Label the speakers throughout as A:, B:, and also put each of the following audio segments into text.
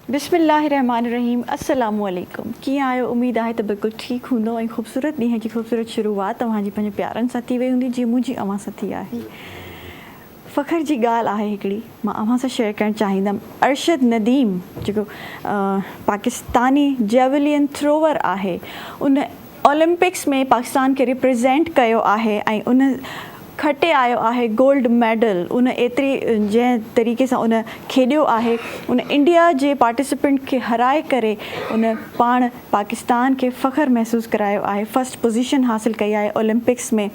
A: बिस्मिल्लाहिर्रहमानिर्रहीम अस्सलामुअलैकुम। कीअं आहियो? उम्मीद आहे त बिल्कुलु ठीकु हूंदो ऐं ख़ूबसूरत ॾींहं जी ख़ूबसूरत शुरूआत तव्हांजी पंहिंजे प्यारनि सां थी वई हूंदी जीअं मुंहिंजी अव्हां सां थी आहे। फ़ख्र जी ॻाल्हि आहे हिकिड़ी, मां अव्हां सां शेयर करणु चाहींदमि। अरशद नदीम जेको पाकिस्तानी जेवलिन थ्रोवर आहे, उन ओलंपिक्स में पाकिस्तान खे रिप्रेज़ेंट कयो आहे ऐं उन खटे आयो आहे गोल्ड मेडल। उन एतिरी जंहिं तरीक़े सां उन खेॾियो आहे, उन इंडिया जे पार्टिसिपेंट खे हराए करे उन पाण पाकिस्तान खे फ़ख्रु महसूसु करायो आहे। फस्ट पोजीशन हासिलु कई आहे ओलंपिक्स में,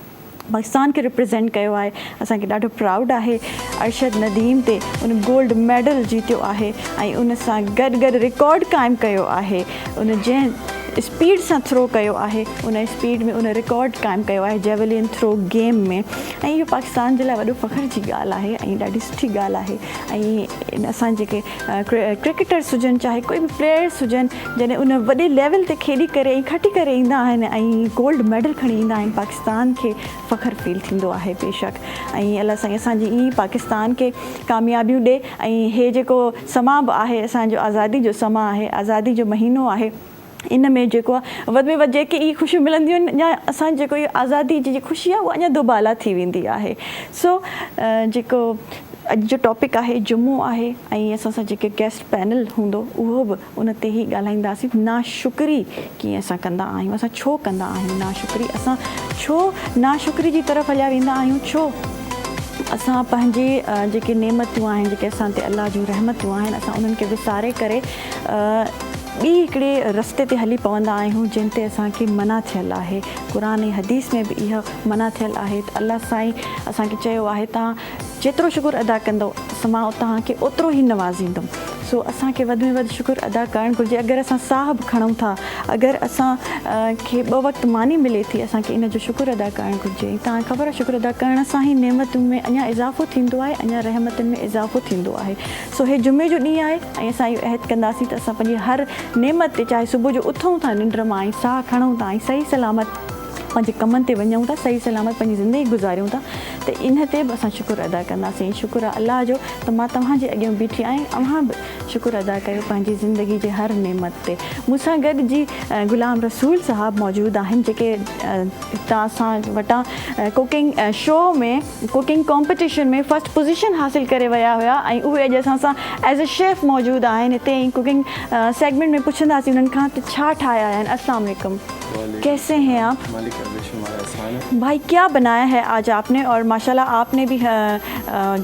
A: पाकिस्तान खे रिप्रेज़ेंट कयो आहे। असांखे ॾाढो प्राउड आहे अरशद नदीम ते। उन गोल्ड मेडल जीतियो आहे ऐं उन सां गॾु गॾु रिकॉर्ड क़ाइमु कयो आहे। उन जंहिं स्पीड सां थ्रो कयो आहे, उन स्पीड में उन रिकॉर्ड क़ाइमु कयो आहे जेवलिन थ्रो गेम में। ऐं इहो पाकिस्तान जे लाइ वॾो फ़ख्र जी ॻाल्हि आहे ऐं ॾाढी सुठी ॻाल्हि आहे। ऐं असां जेके क्रिकेटर्स हुजनि, चाहे कोई बि प्लेयर्स हुजनि, जॾहिं उन वॾे लेवल ते खेॾी करे ऐं खटी करे ईंदा आहिनि ऐं गोल्ड मेडल खणी ईंदा आहिनि, पाकिस्तान खे फ़ख्रु फील थींदो आहे बेशक। ऐं अलाह साईं असांजी ईअं पाकिस्तान खे कामयाबियूं ॾिए। ऐं हे जेको समा बि आहे असांजो आज़ादी जो समा आहे, आज़ादी जो महीनो आहे, इन में जेको आहे वधि में वधि जेके इहे ख़ुशियूं मिलंदियूं आहिनि या असांजी जेको इहो आज़ादी जी ख़ुशी आहे उहा अञा दुबाला थी वेंदी आहे। सो जेको अॼु जो टॉपिक आहे जुमो आहे ऐं असां सां जेके गेस्ट पैनल हूंदो उहो बि उन ते ई ॻाल्हाईंदासीं। नाशुक्री कीअं असां कंदा आहियूं, असां छो कंदा आहियूं नाशुक्री, असां छो नाशुक्री जी तरफ़ हलिया वेंदा आहियूं, छो असां पंहिंजी जेके नेमतूं आहिनि, जेके असां ते अलाह जूं रहमतूं आहिनि, असां उन्हनि खे विसारे करे ॿी हिकिड़े रस्ते ते हली पवंदा आहियूं जिन ते असांखे मना थियलु आहे। क़ुर ऐं हदीस में बि इहा मना थियलु आहे त अलाह साईं असांखे चयो आहे तव्हां जेतिरो शुकुरु अदा कंदो मां तव्हांखे ओतिरो ई नवाज़ींदुमि। सो असांखे वधि में वधि शुकुरु अदा करणु घुरिजे। अगरि असां साह बि खणूं था, अगरि असांखे 2 वक़्तु मानी मिले थी, असांखे इन जो शुकुरु अदा करणु घुरिजे। तव्हांखे ख़बर आहे शुकुरु अदा करण सां ई नेमतुनि में अञा इज़ाफ़ो थींदो आहे, अञा रहमतुनि में इज़ाफ़ो थींदो आहे। सो हे जुमे जो ॾींहुं आहे ऐं असां इहो अहद कंदासीं त असां पंहिंजी हर नेमत ते, चाहे सुबुह जो उथूं था निंड मां ऐं साह खणूं था ऐं सही सलामत पंहिंजे कमनि ते वञूं था, सही सलामत पंहिंजी ज़िंदगी गुज़ारियूं था, त इन ते बि असां शुकुरु अदा कंदासीं। शुकुरु आहे अलाह जो त मां तव्हांजे अॻियां बीठी आहियां, अव्हां बि शुकुरु अदा कयो पंहिंजी ज़िंदगी जे हर नेमत ते। मूंसां गॾु जी ग़ुलाम रसूल साहब मौजूदु आहिनि, जेके हितां असां वटां कुकिंग शो में, कुकिंग कॉम्पिटिशन में फस्ट पोजीशन हासिलु करे विया हुआ ऐं उहे अॼु असां सां एज़ अ शेफ़ मौजूदु आहिनि हिते। ऐं कुकिंग सेगमेंट में पुछंदासीं उन्हनि खां त छा ठाहिया आहिनि। अस्सलाम वालेकुम, कैसे हैं आप? भाई क्या बनाया है आज आपने? और माशाल्लाह आपने भी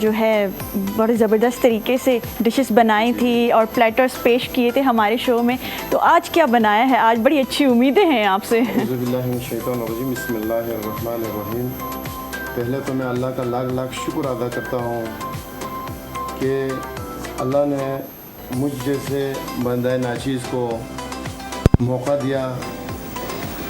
A: जो है बड़े ज़बरदस्त तरीके से डिशेस बनाई थी और प्लेटर्स पेश किए थे हमारे शो में, तो आज क्या बनाया है? आज बड़ी अच्छी उम्मीदें हैं आपसे।
B: बिस्मिल्लाहिर्रहमानिर्रहीम। पहले तो मैं अल्लाह का लाख लाख शुक्र अदा करता हूँ कि अल्लाह ने मुझ जैसे बंदा नाचीज़ को मौका दिया।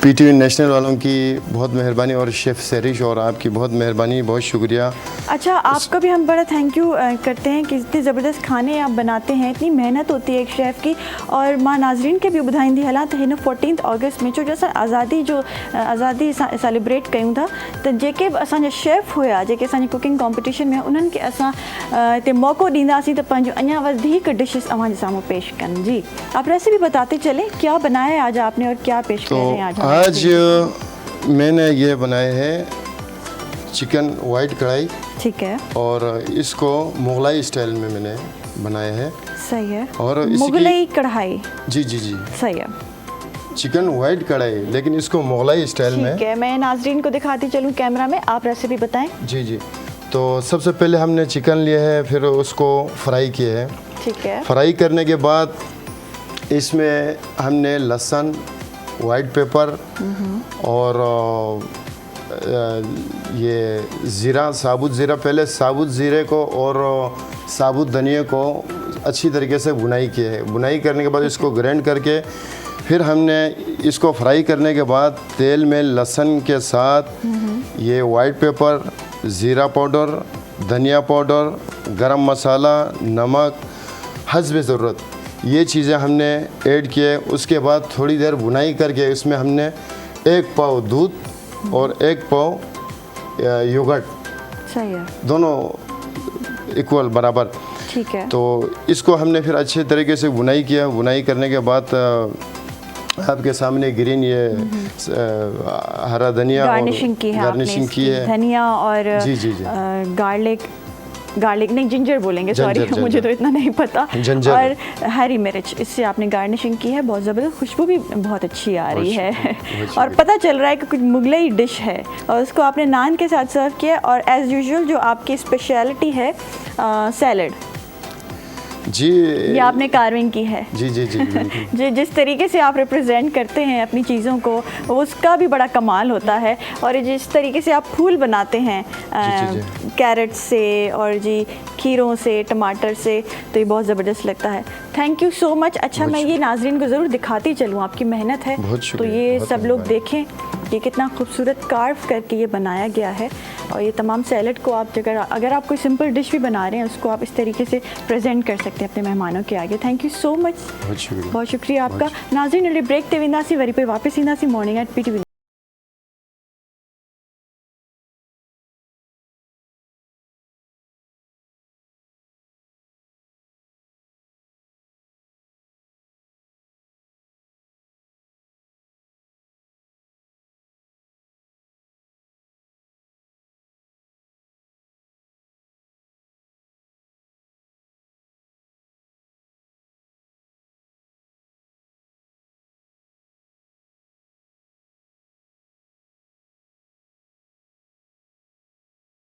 B: PTV नेशनल वालों की बहुत मेहरबानी और शेफ़ सरिश और आपकी बहुत मेहरबानी, बहुत शुक्रिया।
A: अच्छा, आपका भी हम बड़ा थैंक यू करते हैं कि इतने ज़बरदस्त खाने आप बनाते हैं, इतनी मेहनत होती है एक शेफ़ की। और मां नाज़रीन के भी ॿुधाईंदी हलां त हिन 14 अगस्त में छो जो असां आज़ादी सेलिब्रेट कयूं था, त जेके बि असांजा शेफ़ हुआ, जेके असांजे कुकिंग कॉम्पिटिशन में, उन्हनि खे असां हिते मौक़ो ॾींदासीं त पंहिंजो अञा वधीक डिशेस अव्हांजे साम्हूं पेश कनि। जी, आप रेसिपी बताते चले, क्या बनाया है आज आपने और क्या पेश कर रहे हैं
B: आज मैंने ये बनाए हैं चिकन वाइट कढ़ाई, ठीक है, और इसको मुगलाई स्टाइल में मैंने बनाया है। सही है। और मुगलाई कढ़ाई, जी जी जी सही है, चिकन वाइट कढ़ाई, लेकिन इसको मुगलाई स्टाइल में। ठीक है, मैं नाज़रीन को दिखाती चलूँ कैमरा में, आप रेसिपी बताएं। जी जी। तो सबसे पहले हमने चिकन लिया है, फिर उसको फ्राई किया है। ठीक है। फ्राई करने के बाद इसमें हमने लहसुन, वाइट पेपर और ये ज़ीरा, साबुत ज़ीरा, पहले साबुत ज़ीरे को और साबुत धनिया को अच्छी तरीके से भुनाई की है। भुनाई करने के बाद इसको ग्राइंड करके फिर हमने इसको फ्राई करने के बाद तेल में लहसुन के साथ ये वाइट पेपर, ज़ीरा पाउडर, धनिया पाउडर, गरम मसाला, नमक हस्ब ज़रूरत, ये चीज़ें हमने ऐड किए। उसके बाद थोड़ी देर भुनाई करके इसमें हमने 1 पाव दूध और 1 पाव योगर्ट, सही है, दोनों इक्वल बराबर,
A: ठीक है।
B: तो इसको हमने फिर अच्छे तरीके से बुनाई किया। बुनाई करने के बाद आपके सामने ग्रीन ये हरा धनिया
A: गार्निशिंग की है धनिया और
B: जी जी जी
A: गार्लिक नहीं जिंजर बोलेंगे, सॉरी मुझे तो इतना नहीं पता, और हरी मिर्च, इससे आपने गार्निशिंग की है। बहुत ज़बरदस्त, खुशबू भी बहुत अच्छी आ रही है और पता चल रहा है कि कुछ मुगलई डिश है और उसको आपने नान के साथ सर्व किया। और एज़ यूजुअल जो आपकी स्पेशलिटी है सैलड
B: जी,
A: ये आपने कार्विंग की है।
B: जी जी जी
A: जी, जिस तरीके से आप रिप्रेजेंट करते हैं अपनी चीज़ों को उसका भी बड़ा कमाल होता है। और जिस तरीके से आप फूल बनाते हैं कैरेट से और जी खीरों से, टमाटर से, तो ये बहुत ज़बरदस्त लगता है। Thank you so much. अच्छा, मैं ये नाजरीन को ज़रूर दिखाती चलूँ, आपकी मेहनत है तो ये सब लोग देखें ये कितना खूबसूरत कार्व करके ये बनाया गया है। और ये तमाम सैलड को आप अगर आप कोई सिंपल डिश भी बना रहे हैं उसको आप इस तरीके से प्रेजेंट कर सकते हैं अपने मेहमानों के आगे। थैंक यू सो मच, बहुत शुक्रिया आपका। नाज़रीन ब्रेक ते वेंदासीं, वरी पे वापस ईंदासीं मॉर्निंग एट PTV।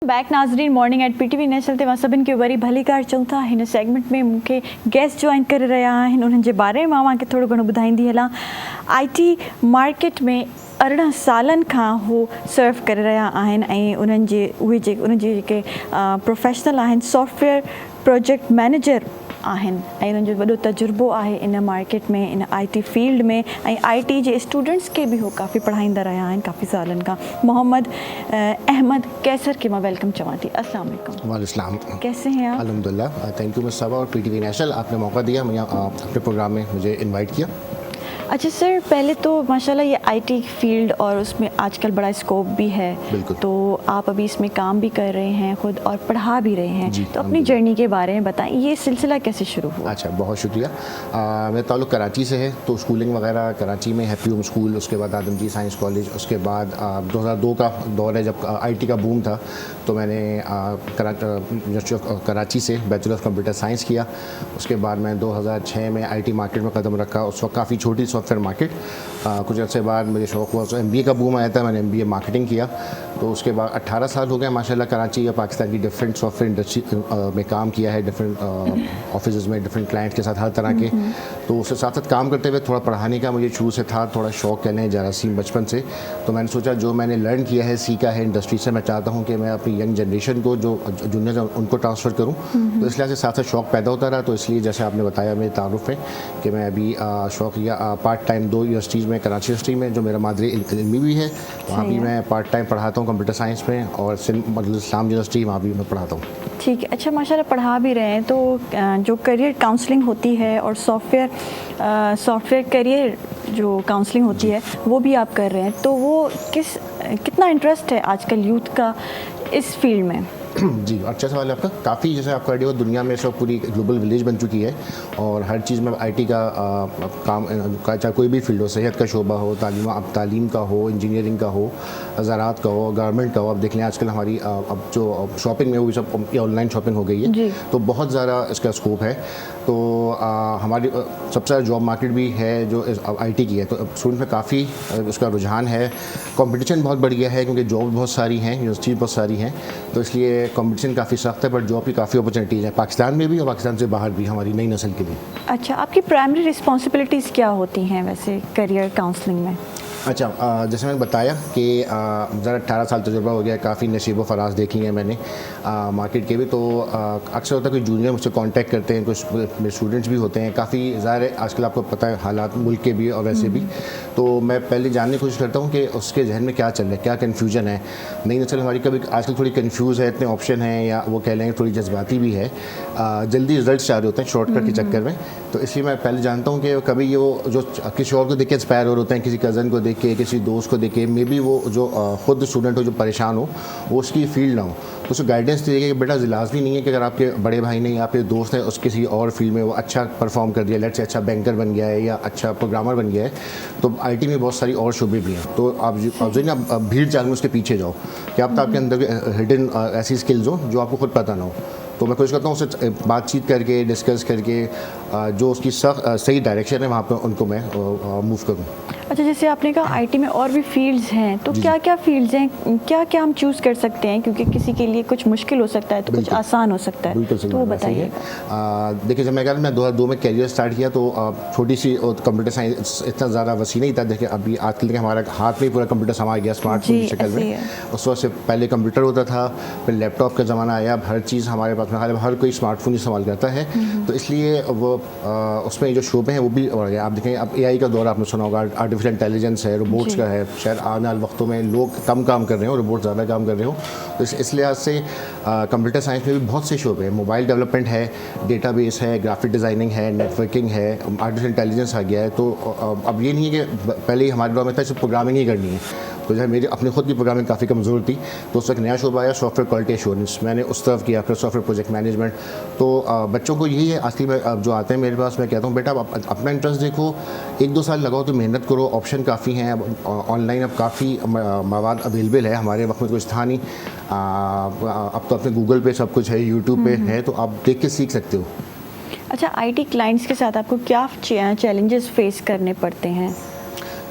A: बैक नाज़रीन मॉर्निंग एट PTV नेशनल ते सभिनि खे वरी भली कार चऊं था। हिन सेगमेंट में मूंखे गेस्ट जॉइन करे रहिया आहिनि, उन्हनि जे बारे में मां के थोड़ो घणो ॿुधाईंदी हलां। IT मार्केट में 18 सालनि खां हू सर्व करे रहिया आहिनि ऐं उन्हनि जे जेके प्रोफेशनल आहिनि सॉफ्टवेयर प्रोजेक्ट मैनेजर आहिनि ऐं उन्हनि जो वॾो तजुर्बो आहे इन मार्केट में, इन IT फील्ड में, ऐं IT जे स्टूडेंट्स के भी हो काफ़ी पढ़ाईंदा रहिया आहिनि काफ़ी सालनि खां। मोहम्मद अहमद कैसर के मैं वेलकम चवां थी। अस्सलाम वालेकुम।
C: वालेकुम, कैसे
A: हैं आप?
C: अल्हम्दुलिल्लाह, थैंक यू मिस सबा और PTV नेशनल, आपने मौका दिया, मैं अपने प्रोग्राम में मुझे इनवाइट किया।
A: अच्छा सर, पहले तो माशाल्लाह ये IT फील्ड और उसमें आजकल बड़ा स्कोप भी है, तो आप अभी इसमें काम भी कर रहे हैं खुद और पढ़ा भी रहे हैं, तो अपनी जर्नी के बारे में बताएं, ये सिलसिला कैसे शुरू हुआ?
C: अच्छा, बहुत शुक्रिया। मेरा ताल्लुक़ कराची से है, तो स्कूलिंग वगैरह कराची में हैप्पी होम स्कूल, उसके बाद आदमजी साइंस कॉलेज, उसके बाद 2002 का दौर है जब IT का बूम था, तो मैंने यूनिवर्सिटी ऑफ कराची से बैचलर ऑफ कंप्यूटर साइंस किया। उसके बाद मैं 2006 में IT मार्केट में कदम रखा। उस वक्त काफ़ी छोटी सॉफ्टवेयर मार्केट, कुछ अर्से बाद मुझे शौक़ हुआ, तो MBA का बूम आया था, मैंने MBA मार्केटिंग किया। तो उसके बाद 18 साल हो गए माशाल्लाह कराची या पाकिस्तान की डिफरेंट सॉफ्टवेयर इंडस्ट्री में काम किया है, डिफरेंट ऑफिस में डिफरेंट क्लाइंट्स के साथ हर तरह के। तो उसके साथ साथ काम करते हुए थोड़ा पढ़ाने का मुझे शुरू से था, थोड़ा शौक़ कहने जरासीम बचपन से। तो मैंने सोचा जो मैंने लर्न किया है, सीखा है इंडस्ट्री से, मैं चाहता हूँ कि मैं अपनी यंग जनरेशन को जो जूनियर उनको ट्रांसफ़र करूँ। तो इसलिए से साथ साथ शौक़ पैदा होता रहा। तो इसलिए जैसे आपने बताया मेरे तारुफ है कि मैं अभी शौक़ या पार्ट टाइम 2 यूनिवर्सिटीज़ में, कराची यूनिवर्सिटी में जो मेरा मादरी इल्मी भी है, वहाँ भी मैं पार्ट टाइम पढ़ाता हूँ कंप्यूटर साइंस में, और इस्लाम यूनिवर्सिटी वहाँ भी मैं पढ़ाता हूँ।
A: ठीक है। अच्छा, माशाल्लाह पढ़ा भी रहे हैं, तो जो करियर काउंसलिंग होती है और सॉफ्टवेयर करियर जो काउंसलिंग होती है वो भी आप कर रहे हैं, तो वो कितना इंटरेस्ट है आजकल यूथ का इस फील्ड में?
C: जी, अच्छा सवाल है आपका। काफ़ी जैसे आपका आइडिया हो, दुनिया में सब पूरी ग्लोबल विलेज बन चुकी है और हर चीज़ में IT का काम, चाहे कोई भी फील्ड हो, सेहत का शोबा हो, तालीम का हो, इंजीनियरिंग का हो, ज़राअत का हो, गारमेंट का हो। अब देख लें आजकल हमारी अब जो शॉपिंग में वो भी सब ऑनलाइन शॉपिंग हो गई है, तो बहुत ज़्यादा इसका स्कोप है। तो हमारी सबसे ज़्यादा जॉब मार्केट भी है जो IT की है, तो स्टूडेंट में काफ़ी उसका रुझान है। कंपटीशन बहुत बढ़ गया है क्योंकि जॉब बहुत सारी हैं, यूनिवर्सिटी बहुत सारी हैं, तो इसलिए कंपटीशन काफ़ी सख्त है, पर जॉब की काफ़ी अपॉर्चुनिटीज़ हैं पाकिस्तान में भी और पाकिस्तान से बाहर भी हमारी नई नस्ल के लिए।
A: अच्छा, आपकी प्राइमरी रिस्पॉन्सिबिलिटीज़ क्या होती हैं वैसे करियर काउंसलिंग में?
C: अच्छा, जैसे मैंने बताया कि ज़रा 18 साल तजुर्बा हो गया, काफ़ी नसीब व फराज देखी हैं मैंने मार्केट के भी। तो अक्सर होता है कोई जूनियर मुझसे कांटेक्ट करते हैं, कुछ मेरे स्टूडेंट्स भी होते हैं, काफ़ी ज़ाहिर है आजकल आपको पता है हालात मुल्क के भी और वैसे भी। तो मैं पहले जानने की कोशिश करता हूँ कि उसके जहन में क्या चल रहा है, क्या कन्फ्यूजन है। नई नस्ल हमारी कभी आजकल थोड़ी कन्फ्यूज़ है, इतने ऑप्शन हैं, या वो कह लेंगे थोड़ी जज्बाती भी है, जल्दी रिजल्ट चाह रहे होते हैं शॉर्टकट के चक्कर में। तो इसलिए मैं पहले जानता हूँ कि कभी ये जो किसी और को देख के इंस्पायर हो रहे होते हैं, किसी कज़न को देख देख के, किसी दोस्त को देख के, मे बी वो जो खुद स्टूडेंट हो जो परेशान हो, वो उसकी फील्ड ना हो, तो उसको गाइडेंस दीजिए कि बेटा लाजमी नहीं है कि अगर आपके बड़े भाई नहीं, आपके दोस्त हैं, उस किसी और फील्ड में वो अच्छा परफॉर्म कर दिया, लेट से अच्छा बैंकर बन गया है या अच्छा प्रोग्रामर बन गया है, तो आईटी में बहुत सारी और शुबे भी हैं। तो आप जो ना भीड़ चाल में उसके पीछे जाओ, क्या आप आपके अंदर हिडन ऐसी स्किल्स हो जो आपको खुद पता ना हो। तो मैं कोशिश करता हूँ उससे बातचीत करके, डिस्कस करके, जो उसकी सही डायरेक्शन है वहाँ पर उनको मैं मूव करूँ।
A: अच्छा, जैसे आपने कहा आईटी में और भी फील्ड्स हैं, तो क्या क्या फील्ड्स हैं, क्या क्या हम चूज़ कर सकते हैं, क्योंकि किसी के लिए कुछ मुश्किल हो सकता है तो कुछ आसान हो सकता है, तो वो बताइए।
C: देखिए, जब मैं 2002 में कैरियर स्टार्ट किया तो छोटी सी कंप्यूटर साइंस इतना ज़्यादा वसी नहीं था। देखिए अभी आजकल के हमारे हाथ में पूरा कंप्यूटर समा गया स्मार्टफोन की शक्ल में। उस वक्त से पहले कंप्यूटर होता था, फिर लैपटॉप का ज़माना आया, हर चीज़ हमारे पास में, हर कोई स्मार्टफोन ही इस्तेमाल करता है, तो इसलिए वो उसमें जो शोबे हैं वो भी बढ़ गए। आप देखें, अब एआई का दौर आपने सुना होगा, आर्टिफिशियल इंटेलिजेंस है, रोबोट्स का है, शायद आने वाले वक्तों में लोग कम काम कर रहे हो, रोबोट ज़्यादा काम कर रहे हो। तो इस लिहाज से कंप्यूटर साइंस में भी बहुत से शोबे हैं। मोबाइल डेवलपमेंट है, डेटाबेस है, ग्राफिक डिज़ाइनिंग है, नेटवर्किंग है, आर्टिफिशियल इंटेलिजेंस आ गया है। तो अब ये नहीं है कि पहले ही हमारे दौर में था सिर्फ प्रोग्रामिंग ही करनी है। तो जब मेरी अपनी खुद की प्रोग्रामिंग काफ़ी कमज़ोर थी, तो उस वक्त नया शोबा आया सॉफ्टवेयर क्वालिटी एश्योरेंस, मैंने उस तरफ किया, फिर सॉफ्टवेयर प्रोजेक्ट मैनेजमेंट। तो बच्चों को यही है असली में, अब जो आते हैं मेरे पास, मैं कहता हूँ बेटा आप अपना इंटरेस्ट देखो, 1-2 साल लगाओ तो मेहनत करो, ऑप्शन काफ़ी हैं। अब ऑनलाइन अब काफ़ी मवाद अवेलेबल है, हमारे वक्त में कुछ था नहीं। अब तो अपने गूगल पे सब कुछ है, यूट्यूब पे है, तो आप देख के सीख सकते हो।
A: अच्छा, आईटी क्लाइंट्स के साथ आपको क्या चैलेंजेस फेस करने पड़ते हैं?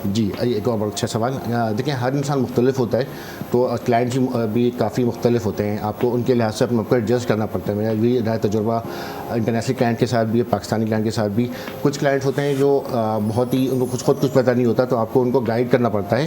C: जी, एक और बहुत अच्छा सवाल। देखिए, हर इंसान मुख्तलिफ होता है, तो क्लाइंट्स भी काफ़ी मुख्तलिफ होते हैं, आपको उनके लिहाज से अपने एडजस्ट करना पड़ता है। मेरा भी रहा तजुर्बा इंटरनेशनल क्लाइंट के साथ भी, पाकिस्तानी क्लाइंट के साथ भी। कुछ क्लाइंट्स होते हैं जो बहुत ही, उनको खुद कुछ पता नहीं होता, तो आपको उनको गाइड करना पड़ता है,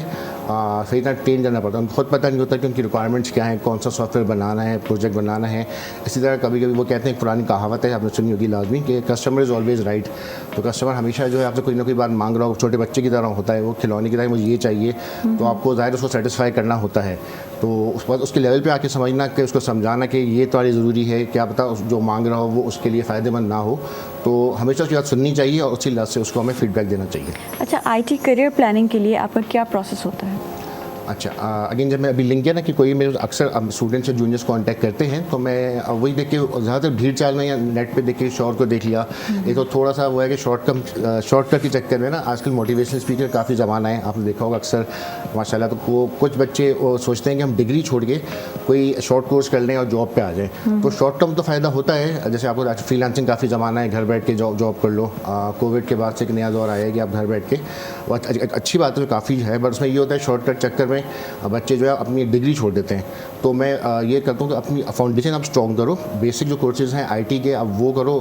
C: सही तरह ट्रेन करना पड़ता है। उनको खुद पता नहीं होता कि उनकी रिक्वायरमेंट्स क्या हैं, कौन सा सॉफ्टवेयर बनाना है, प्रोजेक्ट बनाना है। इसी तरह कभी कभी वो कहते हैं, एक पुरानी कहावत है, आपने सुनी होगी लाजमी, कि कस्टमर इज़ ऑलवेज राइट। तो कस्टमर हमेशा जो है आपसे कोई ना कोई बात मांग रहा हो, छोटे बच्चे की तरह होता है, वो खिलौने की तरह मुझे ये चाहिए, तो आपको ज़ाहिर उसको सेटिस्फाई करना होता है। तो उस बाद उसके लेवल पे आके समझना, कि उसको समझाना कि ये तुम्हारी ज़रूरी है, क्या पता जो मांग रहा हो वो उसके लिए फ़ायदेमंद ना हो। तो हमेशा उसकी बात सुननी चाहिए और उसी लिहाज से उसको हमें फीडबैक देना चाहिए।
A: अच्छा, आईटी करियर प्लानिंग के लिए आपका क्या प्रोसेस होता है?
C: अच्छा, अगेन जब मैं अभी लिंक किया ना कि कोई मेरे अक्सर स्टूडेंट्स और जूनियर्स कॉन्टैक्ट करते हैं, तो मैं वही देख के, ज़्यादातर भीड़ चाल में या नेट पे देख के शॉर्ट को देख लिया। एक तो थोड़ा सा वो है कि शॉर्टकट के चक्कर में ना आजकल मोटिवेशनल स्पीकर काफ़ी ज़माना है, आपने देखा होगा अक्सर माशाल्लाह। तो वो कुछ बच्चे वो सोचते हैं कि हम डिग्री छोड़ के कोई शॉर्ट कोर्स कर लें और जॉब पे आ जाएँ। तो शॉर्ट टर्म तो फ़ायदा होता है, जैसे आपको फ्रीलांसिंग काफ़ी ज़माना है, घर बैठ के जॉब कर लो। कोविड के बाद से एक नया दौर आया है कि आप घर बैठ के, वो अच्छी बात है, काफ़ी है, बट उसमें ये होता है शॉर्टकट चक्कर में बच्चे जो है अपनी डिग्री छोड़ देते हैं। तो मैं ये करता हूँ कि अपनी फाउंडेशन आप स्ट्रॉन्ग करो, बेसिक जो कोर्सेज हैं आईटी के आप वो करो,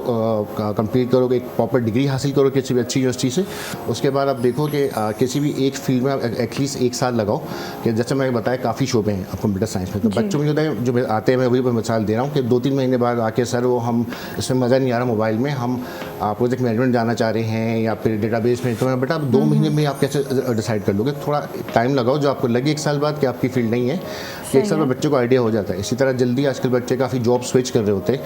C: कंप्लीट करो, एक प्रॉपर डिग्री हासिल करो किसी भी अच्छी यूनिवर्सिटी से। उसके बाद आप देखो कि किसी भी एक फील्ड में एटलीस्ट 1 साल लगाओ, कि जैसे मैंने बताया काफ़ी शोबे हैं अब कंप्यूटर साइंस में। तो बच्चों में होता है जो आते हैं, मैं वही मिसाल दे रहा हूँ कि 2-3 महीने बाद आके सर वो हम इसमें मज़ा नहीं आ रहा मोबाइल में, हम प्रोजेक्ट मैनेजमेंट जाना चाह रहे हैं या फिर डेटाबेस में। तो मैं बेटा 2 महीने में आप कैसे डिसाइड कर लोगे? थोड़ा टाइम लगाओ, जो आपको लगे 1 साल बाद कि आपकी फील्ड नहीं है, 1 साल में बच्चे को आइडिया हो जाता है। इसी तरह जल्दी आजकल बच्चे काफ़ी जॉब स्विच कर रहे होते हैं।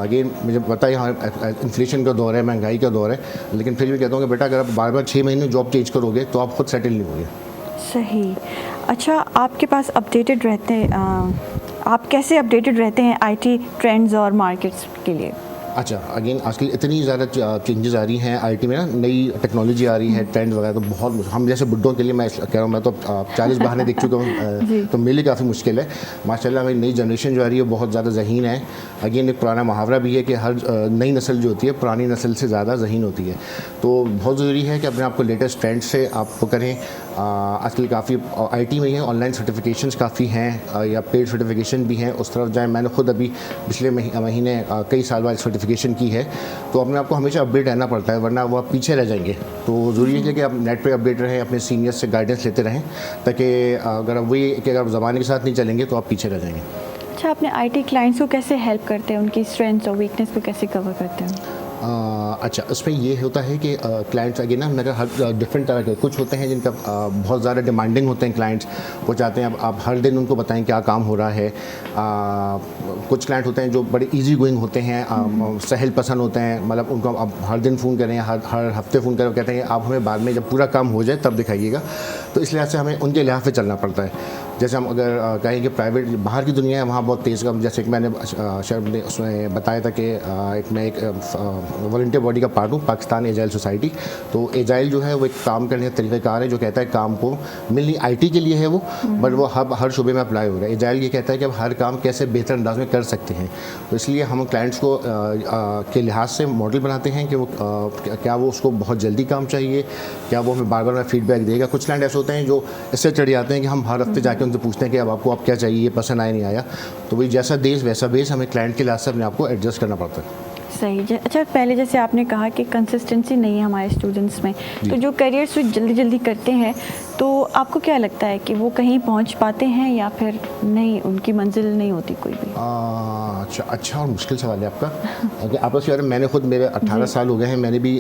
C: अगेन मुझे पता है यहाँ इन्फ्लेशन का दौर है, महंगाई का दौर है, लेकिन फिर भी कहता हूँ कि बेटा अगर आप बार-बार 6 महीने जॉब चेंज करोगे तो आप खुद सेटल नहीं होगे।
A: सही। अच्छा, आपके पास अपडेटेड रहते हैं, आप कैसे अपडेटेड रहते हैं आईटी ट्रेंड्स और मार्केट्स के लिए?
C: अच्छा, अगेन आजकल इतनी ज़्यादा चेंजेस आ रही हैं आईटी में ना, नई टेक्नोलॉजी आ रही है, ट्रेंड वगैरह, तो बहुत हम जैसे बुड्ढों के लिए मैं कह रहा हूँ, मैं तो 40 बहाने देख चुका हूँ, तो मेरे लिए काफ़ी मुश्किल है। माशाल्लाह मेरी नई जनरेशन जो आ रही है बहुत ज़्यादा ज़हीन है। अगेन एक पुराना मुहावरा भी है कि हर नई नस्ल जो होती है पुरानी नस्ल से ज़्यादा ज़हीन होती है। तो बहुत ज़रूरी है कि अपने आप को लेटेस्ट ट्रेंड से आप करें। आजकल काफ़ी आईटी में ही ऑनलाइन सर्टिफिकेशंस काफ़ी हैं या पेड सर्टिफिकेशन भी हैं, उस तरफ जाएँ। मैंने खुद अभी पिछले महीने कई साल बाद सर्टिफिकेशन की है। तो अपने आप को हमेशा अपडेट रहना पड़ता है, वरना वो आप पीछे रह जाएंगे। तो ज़रूरी है कि आप नेट पे अपडेट रहें, अपने सीनियर्स से गाइडेंस लेते रहें, ताकि अगर वही कि अगर आप ज़माने के साथ नहीं चलेंगे तो आप पीछे रह जाएंगे।
A: अच्छा, अपने आईटी क्लाइंट्स को कैसे हेल्प करते हैं, उनकी स्ट्रेंथ्स और वीकनेस को कैसे कवर करते हैं?
C: अच्छा, उसमें ये होता है कि क्लाइंट्स आगे ना मेरा हर डिफरेंट तरह के कुछ होते हैं जिनका बहुत ज़्यादा डिमांडिंग होते हैं क्लाइंट्स, वो चाहते हैं अब आप हर दिन उनको बताएं क्या काम हो रहा है। कुछ क्लाइंट होते हैं जो बड़े इजी गोइंग होते हैं, सहल पसंद होते हैं, मतलब उनको आप हर दिन फ़ोन करें, हर हफ्ते फ़ोन करें, कहते हैं आप हमें बाद में जब पूरा काम हो जाए तब दिखाइएगा। तो इस लिहाज से हमें उनके लिहाज से चलना पड़ता है। जैसे हम अगर कहें कि प्राइवेट बाहर की दुनिया है वहाँ बहुत तेज़ काम, जैसे कि मैंने शर्म ने उसमें बताया था कि मैं एक वॉलंटियर बॉडी का पार्ट हूँ, पाकिस्तान एजाइल सोसाइटी। तो एजाइल जो है वो एक काम करने का तरीक़ाकार है जो कहता है काम को मिलनी आईटी के लिए है वो, बट वो हर शुबे में अप्लाई हो रहा है। एजाइल ये कहता है कि अब हर काम कैसे बेहतर अंदाज में कर सकते हैं। तो इसलिए हम क्लाइंट्स को के लिहाज से मॉडल बनाते हैं कि वो क्या वो उसको बहुत जल्दी काम चाहिए, क्या वो हमें बार बार फीडबैक देगा। कुछ क्लाइंट ऐसे होते हैं जो इससे चढ़ जाते हैं कि हम हर हफ्ते जाके उनसे पूछते हैं कि अब आपको आप क्या चाहिए, पसंद आया नहीं आया। तो वही जैसा देश वैसा बेस हमें क्लाइंट के लिहाज से अपने आपको एडजस्ट करना पड़ता है।
A: सही। अच्छा, पहले जैसे आपने कहा कि कंसिस्टेंसी नहीं है हमारे स्टूडेंट्स में, तो जो करियर स्विच जल्दी जल्दी करते हैं तो आपको क्या लगता है कि वो कहीं पहुंच पाते हैं या फिर नहीं, उनकी मंजिल नहीं होती कोई भी?
C: अच्छा और मुश्किल सवाल है आपका। आपस में मैंने खुद मेरे 18 साल हो गए हैं, मैंने भी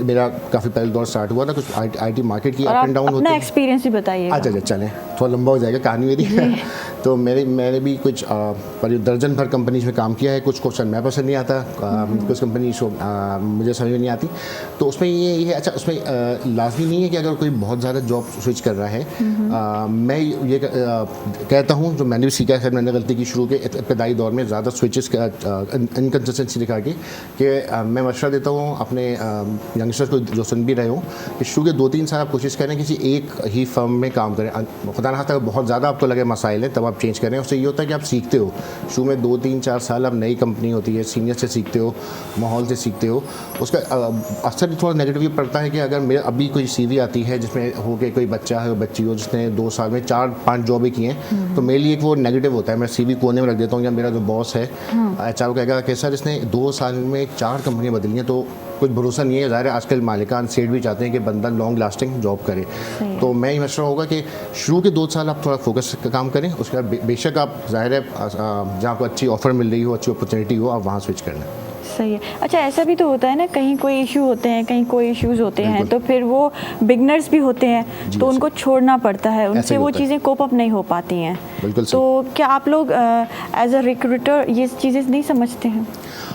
C: मेरा काफ़ी पहले दौर स्टार्ट हुआ था, कुछ आईटी मार्केट की अप एंड डाउन होती है।
A: अपना एक्सपीरियंस भी बताइए।
C: अच्छा चलें, थोड़ा लंबा हो जाएगा कहानी मेरी। तो मैंने भी कुछ दर्जन भर कंपनीज में काम किया है। कुछ क्वेश्चन मैं पसंद नहीं आता, कुछ कंपनी मुझे समझ में नहीं आती। तो उसमें ये है, अच्छा उसमें लाजमी नहीं है कि अगर कोई बहुत ज़्यादा जॉब स्विच कर रहा है। मैं ये कहता हूँ, जो मैंने भी सीखा है, मैंने गलती की शुरू के इब्तदाई दौर में ज़्यादा स्विचेस इनकन्सिस्टेंसी दिखा के कि मैं मशवरा देता हूँ अपने यंगस्टर्स को जो सुन भी रहे हो कि शुरू के 2-3 साल आप कोशिश करें किसी एक ही फर्म में काम करें। खुदा ना खास्ता बहुत ज़्यादा आपको लगे मसाइल हैं तब आप चेंज करें। उससे ये होता है कि आप सीखते हो। शुरू में 2-3-4 साल आप नई कंपनी होती है, सीनियर से सीखते हो, माहौल से सीखते हो। उसका असर थोड़ा नेगेटिव ये पड़ता है कि अगर मेरे अभी कोई CV आती है जिसमें हो के कोई बच्चा है, बच्ची हो जिसने 2 साल में 4-5 जॉबें की हैं, तो मेरे लिए एक वो नेगेटिव होता है। मैं CV कोने में रख देता हूँ, या मेरा जो बॉस है HR कहेगा कि सर इसने 2 साल में 4 कंपनियाँ बदली हैं, तो कुछ भरोसा नहीं है। ज़ाहिर है आजकल मालिकान सेठ भी चाहते हैं कि बंदा लॉन्ग लास्टिंग जॉब करे। तो मैं ये मशवरा होगा कि शुरू के 2 साल आप थोड़ा फोकस का काम करें, उसके बाद बेशक आप ज़ाहिर है जहाँ को अच्छी ऑफ़र मिल रही हो, अच्छी अपॉर्चुनिटी हो, आप वहाँ स्विच कर लें।
A: सही है। अच्छा, ऐसा भी तो होता है ना, कहीं कोई इशू होते हैं, कहीं कोई इश्यूज़ होते हैं, तो फिर वो बिगनर्स भी होते हैं तो उनको छोड़ना पड़ता है, उनसे वो चीज़ें कोप अप नहीं हो पाती हैं। तो क्या आप लोग एज अ रिक्रूटर ये चीज़ें नहीं समझते हैं?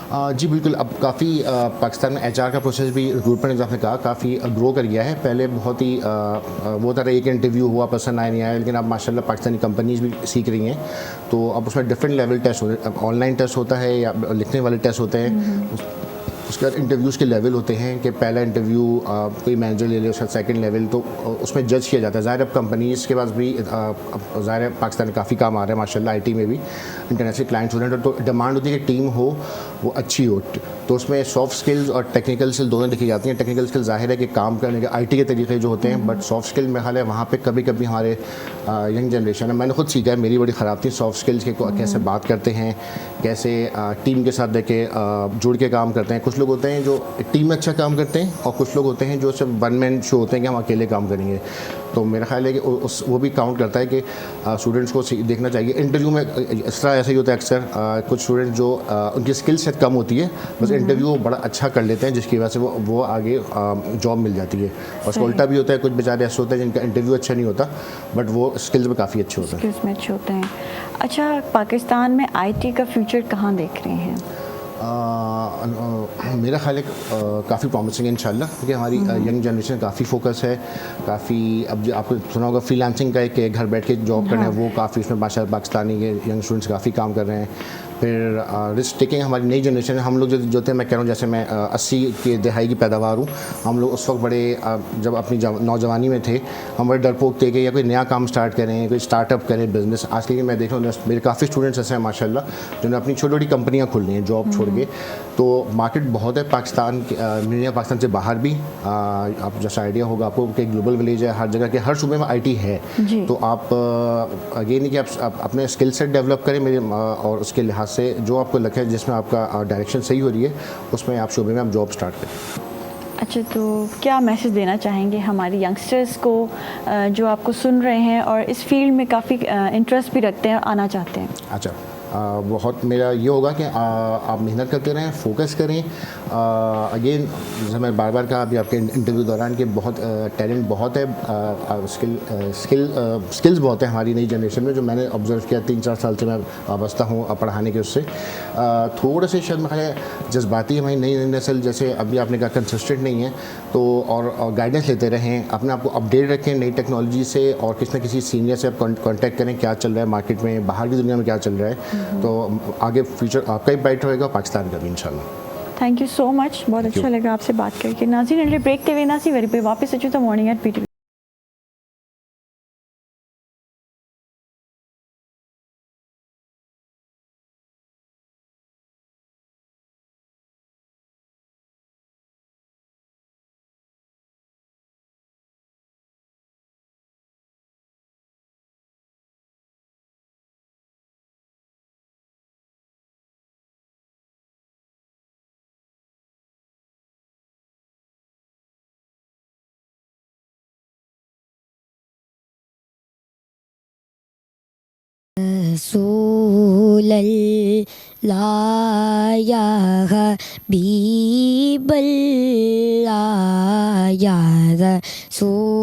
C: जी बिल्कुल। अब काफ़ी पाकिस्तान में HR का प्रोसेस भी रिक्रूटमेंट, आपने कहा, काफ़ी ग्रो कर गया है। पहले बहुत ही वो तरह एक इंटरव्यू हुआ, पसंद आया नहीं आया, लेकिन अब माशाल्लाह पाकिस्तानी कंपनीज भी सीख रही हैं। तो अब उसमें डिफरेंट लेवल टेस्ट होते हैं, ऑनलाइन टेस्ट होता है या लिखने वाले टेस्ट होते हैं। उसके बाद इंटरव्यूज़ के लेवल होते हैं कि पहला इंटरव्यू कोई मैनेजर ले ले, उसका सेकंड लेवल, तो उसमें जज किया जाता है। ज़ाहिर अब कंपनीज़ के पास भी ज़ाहिर है पाकिस्तान में काफ़ी काम आ रहा है माशाल्लाह, IT में भी इंटरनेशनल क्लाइंट्स हो रहे हैं, तो डिमांड होती है कि टीम हो वो अच्छी हो। तो उसमें सॉफ्ट स्किल्स और टेक्निकल स्किल्स दोनों देखी जाती हैं। टेक्निकल स्किल्स ज़ाहिर है कि काम करने के IT के तरीके जो होते हैं, बट सॉफ्ट स्किल में ख्याल है वहाँ पे कभी कभी हमारे यंग जनरेशन है, मैंने खुद सीखा है, मेरी बड़ी ख़राब थी सॉफ्ट स्किल्स के, कैसे बात करते हैं, कैसे टीम के साथ देख के जुड़ के काम करते हैं। कुछ लोग होते हैं जो टीम में अच्छा काम करते हैं, और कुछ लोग होते हैं जो सिर्फ वन मैन शो होते हैं कि हम अकेले काम करेंगे। तो मेरा ख्याल है कि वो भी काउंट करता है कि स्टूडेंट्स को देखना चाहिए। इंटरव्यू में इस तरह ऐसा ही होता है अक्सर, कुछ स्टूडेंट जो उनकी स्किल सेट कम होती है, बस इंटरव्यू बड़ा अच्छा कर लेते हैं, जिसकी वजह से वो आगे जॉब मिल जाती है। और उसका उल्टा भी होता है, कुछ बेचारे ऐसे होते हैं जिनका इंटरव्यू अच्छा नहीं होता बट वो स्किल्स में काफ़ी अच्छे होते हैं।
A: स्किल्स में अच्छे होते हैं। अच्छा, पाकिस्तान में IT का फ्यूचर कहाँ देख रहे हैं?
C: मेरा ख्याल है काफ़ी प्रॉमिसिंग है इंशाल्लाह, क्योंकि हमारी यंग जनरेशन काफ़ी फोकस है, काफ़ी अब आपको सुना होगा फ्रीलांसिंग का एक घर बैठ के जॉब करना है, वो काफ़ी उसमें पाकिस्तानी के यंग स्टूडेंट्स काफ़ी काम कर रहे हैं। फिर रिस्क टेकिंग हमारी नई जनरेशन है। हम लोग जो थे, मैं कह रहा हूँ जैसे मैं 80 के दहाई की पैदावार हूँ, हम लोग उस वक्त बड़े जब अपनी नौजवानी में थे, हम बड़े डरपोक थे कि या कोई नया काम स्टार्ट करें, कोई स्टार्टअप करें, बिज़नेस। आज के मैं देख रहा हूँ मेरे काफ़ी स्टूडेंट्स ऐसे हैं माशाल्लाह जिन्होंने अपनी छोटी छोटी कंपनियाँ खोल ली हैं जॉब छोड़ के। तो मार्केट बहुत है पाकिस्तान पाकिस्तान से बाहर भी। आप जैसा आइडिया होगा आपको कि ग्लोबल विलेज है, हर जगह के हर सूबे में IT है। तो आप ये नहीं कि आप अपने स्किल सेट डेवलप करें मेरे, और उसके लिहाज से जो आपको लगे जिसमें आपका डायरेक्शन सही हो रही है, उसमें आप शोबे में आप जॉब स्टार्ट करें।
A: अच्छा, तो क्या मैसेज देना चाहेंगे हमारे यंगस्टर्स को जो आपको सुन रहे हैं और इस फील्ड में काफ़ी इंटरेस्ट भी रखते हैं और आना चाहते हैं?
C: अच्छा, बहुत मेरा ये होगा कि आप मेहनत करते रहें, फोकस करें। अगेन जैसे मैं बार बार कहा अभी आपके इंटरव्यू दौरान कि बहुत टैलेंट बहुत है, स्किल्स बहुत है हमारी नई जनरेशन में, जो मैंने ऑब्जर्व किया 3-4 साल से मैं वाबस्ता हूँ पढ़ाने के उससे। थोड़ा से शायद मैं जज्बाती हमारी नई नस्ल, जैसे अभी आपने कहा कंसिस्टेंट नहीं है, तो और गाइडेंस लेते रहें, अपने आप को अपडेट रखें नई टेक्नोलॉजी से, और किसी न किसी सीनियर से आप कांटेक्ट करें क्या चल रहा है मार्केट में, बाहर की दुनिया में क्या चल रहा है, तो आगे फ्यूचर आपका ही ब्राइट होएगा, पाकिस्तान का भी इंशाल्लाह।
A: थैंक यू सो मच, बहुत अच्छा लगा आपसे बात करके। नाज़रीन नंढे ब्रेक ते वेंदासीं, वरी पे वापस अचूं था मॉर्निंग एट PTV।
D: रसूलल्लाह या हबीबल्लाह या रसूलल्लाह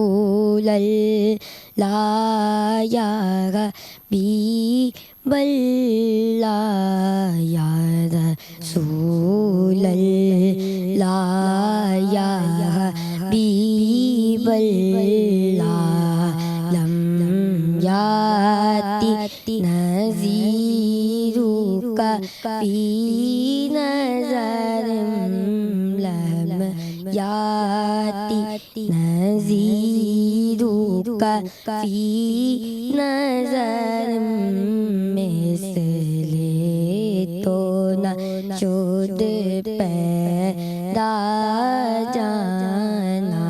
D: या हबीबल्लाह या रसूलल्लाह या हबीबल्लाह लम याति नज़ीरुका फी नज़रिम लम याति नज़ीरुका फी नज़रिम मिसले तो न शुद पैदा जाना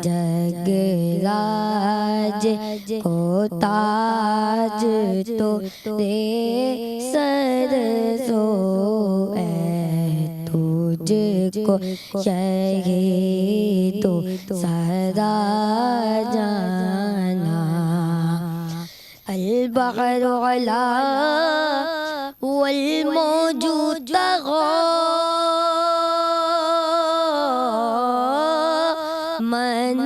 D: जगराज को ताज तो रे सर सो ए तुझको शहे तो सदा जाना अल-बहरु अला वल मौजू तग़ा मन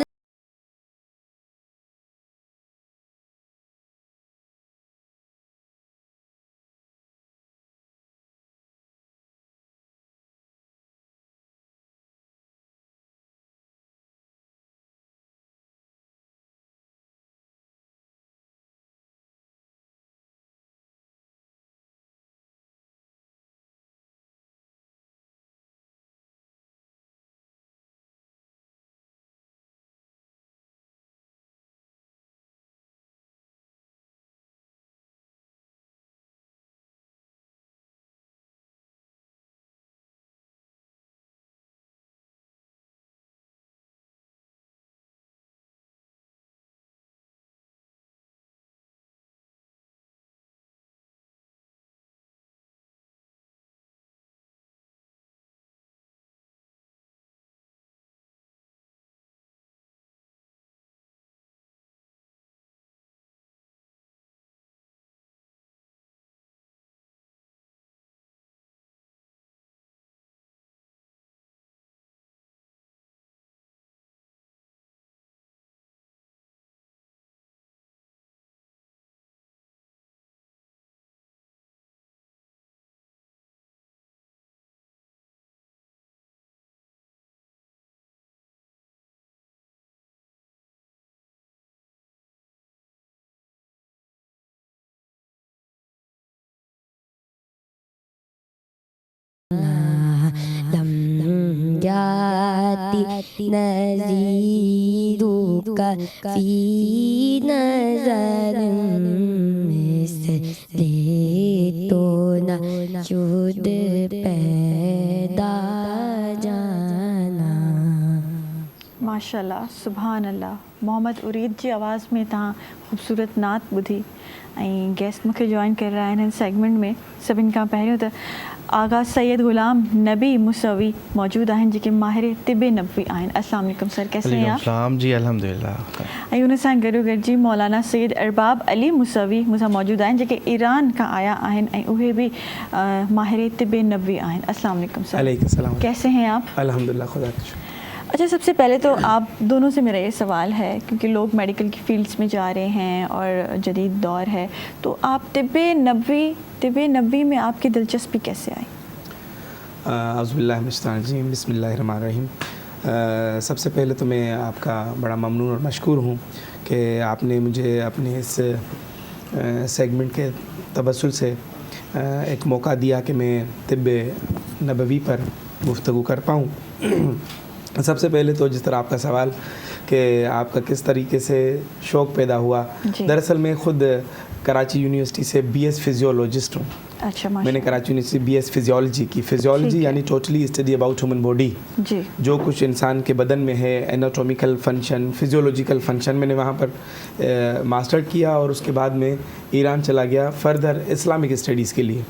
D: लम याति नज़ीरुका फी नज़रिम मिसले तो न शुद पैदा जाना।
A: माशाल्लाह, सुभान अल्लाह। मोहम्मद उरीद जी आवाज़ में तव्हां ख़ूबसूरत नात ॿुधी। ऐं गेस्ट मूंखे जॉइन कर रहा है सेगमेंट में। सभिनि खां पहिरियों त आगा सैयद गुलाम नबी मुसवी मौजूद आहिनि जेके माहिर तिब नबवी आहिनि। अस्सलाम वालेकुम सर, कैसे हैं आप?
E: सलाम जी, अल्हम्दुलिल्लाह।
A: ऐं उन सां गॾोगॾु जी मौलाना सैयद अरबाब अली मुसवी मूंसां मौजूद आहिनि जेके ईरान खां आया आहिनि ऐं उहे भी माहिर तिब नबवी आहिनि। अस्सलाम वालेकुम सर।
E: वालेकुम सलाम।
A: कैसे हैं आप?
E: अल्हम्दुलिल्लाह, खुदा का शुक्र।
A: अच्छा, सबसे पहले तो आप दोनों से मेरा ये सवाल है, क्योंकि लोग मेडिकल की फील्ड्स में जा रहे हैं और जदीद दौर है, तो आप तिब नबवी में आपकी दिलचस्पी कैसे आई?
E: औज़ुबिल्लाहिमिनश्शैतानिर्रजीम, बिस्मिल्लाहिर्रहमानिर्रहीम। सबसे पहले तो मैं आपका बड़ा ममनून और मशकूर हूँ कि आपने मुझे अपने इस सेगमेंट के तबस्सुल से एक मौका दिया कि मैं तिब नबवी पर गुफ्तगू कर पाऊँ। सबसे पहले तो जिस तरह आपका सवाल कि आपका किस तरीके से शौक़ पैदा हुआ, दरअसल मैं ख़ुद कराची यूनिवर्सिटी से BS फिजियोलॉजिस्ट हूँ।
A: अच्छा,
E: मैंने कराची यूनिवर्सिटी BS फिजियोलॉजी की। फिजियोलॉजी यानी totally study about human body, जो कुछ इंसान के बदन में है, एनाटॉमिकल फंक्शन, फिजियोलॉजिकल फंक्शन। मैंने वहाँ पर मास्टर किया और उसके बाद में ईरान चला गया फर्दर इस्लामिक स्टडीज़ के लिए।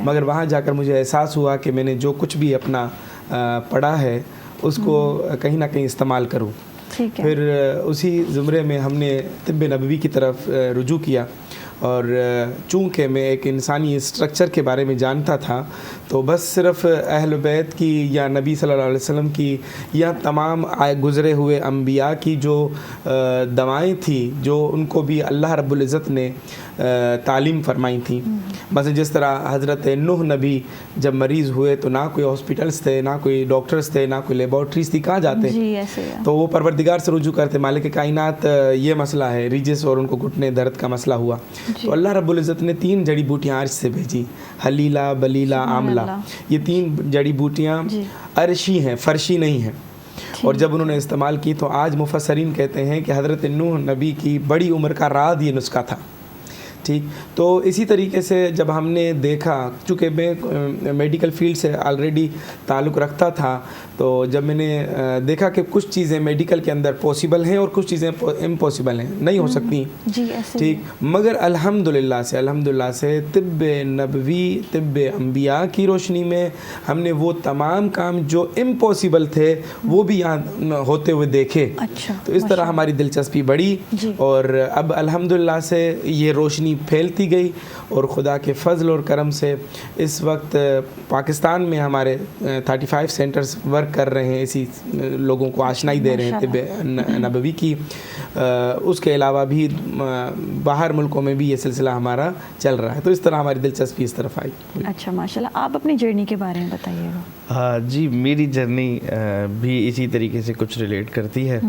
E: मगर वहाँ जाकर मुझे एहसास हुआ कि मैंने जो कुछ भी अपना पढ़ा है उसको कहीं ना कहीं इस्तेमाल करूँ। फिर उसी ज़ुमरे में हमने तिब नबवी की तरफ रुजू किया और चूँकि मैं एक इंसानी स्ट्रक्चर के बारे में जानता था, तो बस सिर्फ़ अहल बैत की या नबी सल्लल्लाहु अलैहि वसल्लम की या तमाम गुज़रे हुए अम्बिया की जो दवाएं थी, जो उनको भी अल्लाह रब्बुल इज़्ज़त ने तालीम फरमाई थी। बस जिस तरह हज़रत नूह नबी जब मरीज़ हुए तो ना कोई हॉस्पिटल्स थे, ना कोई डॉक्टर्स थे, ना कोई लेबॉर्ट्रीज़ थी, कहाँ जाते? तो वो परवरदिगार से रुजू करते, मालिक कायनात ये मसला है, रिजिस और उनको घुटने दर्द का मसला हुआ। तो अल्लाह रब्बुल इज़्ज़त ने 3 जड़ी बूटियाँ अर्श से भेजी, हलीला, बलीला, आमला। ये 3 जड़ी बूटियाँ अर्शी हैं, फ़र्शी नहीं हैं। और जब उन्होंने इस्तेमाल की तो आज मुफस्सरीन कहते हैं कि हज़रत नूह नबी की बड़ी उम्र का राज ये नुस्खा था। ठीक, तो इसी तरीके से जब हमने देखा, चूँकि मैं मेडिकल फील्ड से ऑलरेडी ताल्लुक़ रखता था, तो जब मैंने देखा कि कुछ चीज़ें मेडिकल के अंदर पॉसिबल हैं और कुछ चीज़ें इम्पॉसिबल हैं, नहीं हो सकती। ठीक, मगर अल्हम्दुलिल्लाह से तिब नबवी, तिब अम्बिया की रोशनी में हमने वो तमाम काम जो इम्पॉसिबल थे वो भी यहाँ होते हुए देखे।
A: अच्छा,
E: तो इस तरह हमारी दिलचस्पी बढ़ी और अब अल्हम्दुलिल्लाह से ये रोशनी फैलती गई और खुदा के फ़ज़ल और करम से इस वक्त पाकिस्तान में हमारे 35 सेंटर्स वर्क कर रहे हैं, इसी लोगों को आशनाई दे रहे हैं तिब नबवी की। उसके अलावा भी बाहर मुल्कों में भी ये सिलसिला हमारा चल रहा है। तो इस तरह हमारी दिलचस्पी इस तरफ आई।
A: अच्छा, माशाल्लाह। आप अपनी जर्नी के बारे में बताइएगा।
E: हाँ जी, मेरी जर्नी भी इसी तरीके से कुछ रिलेट करती है।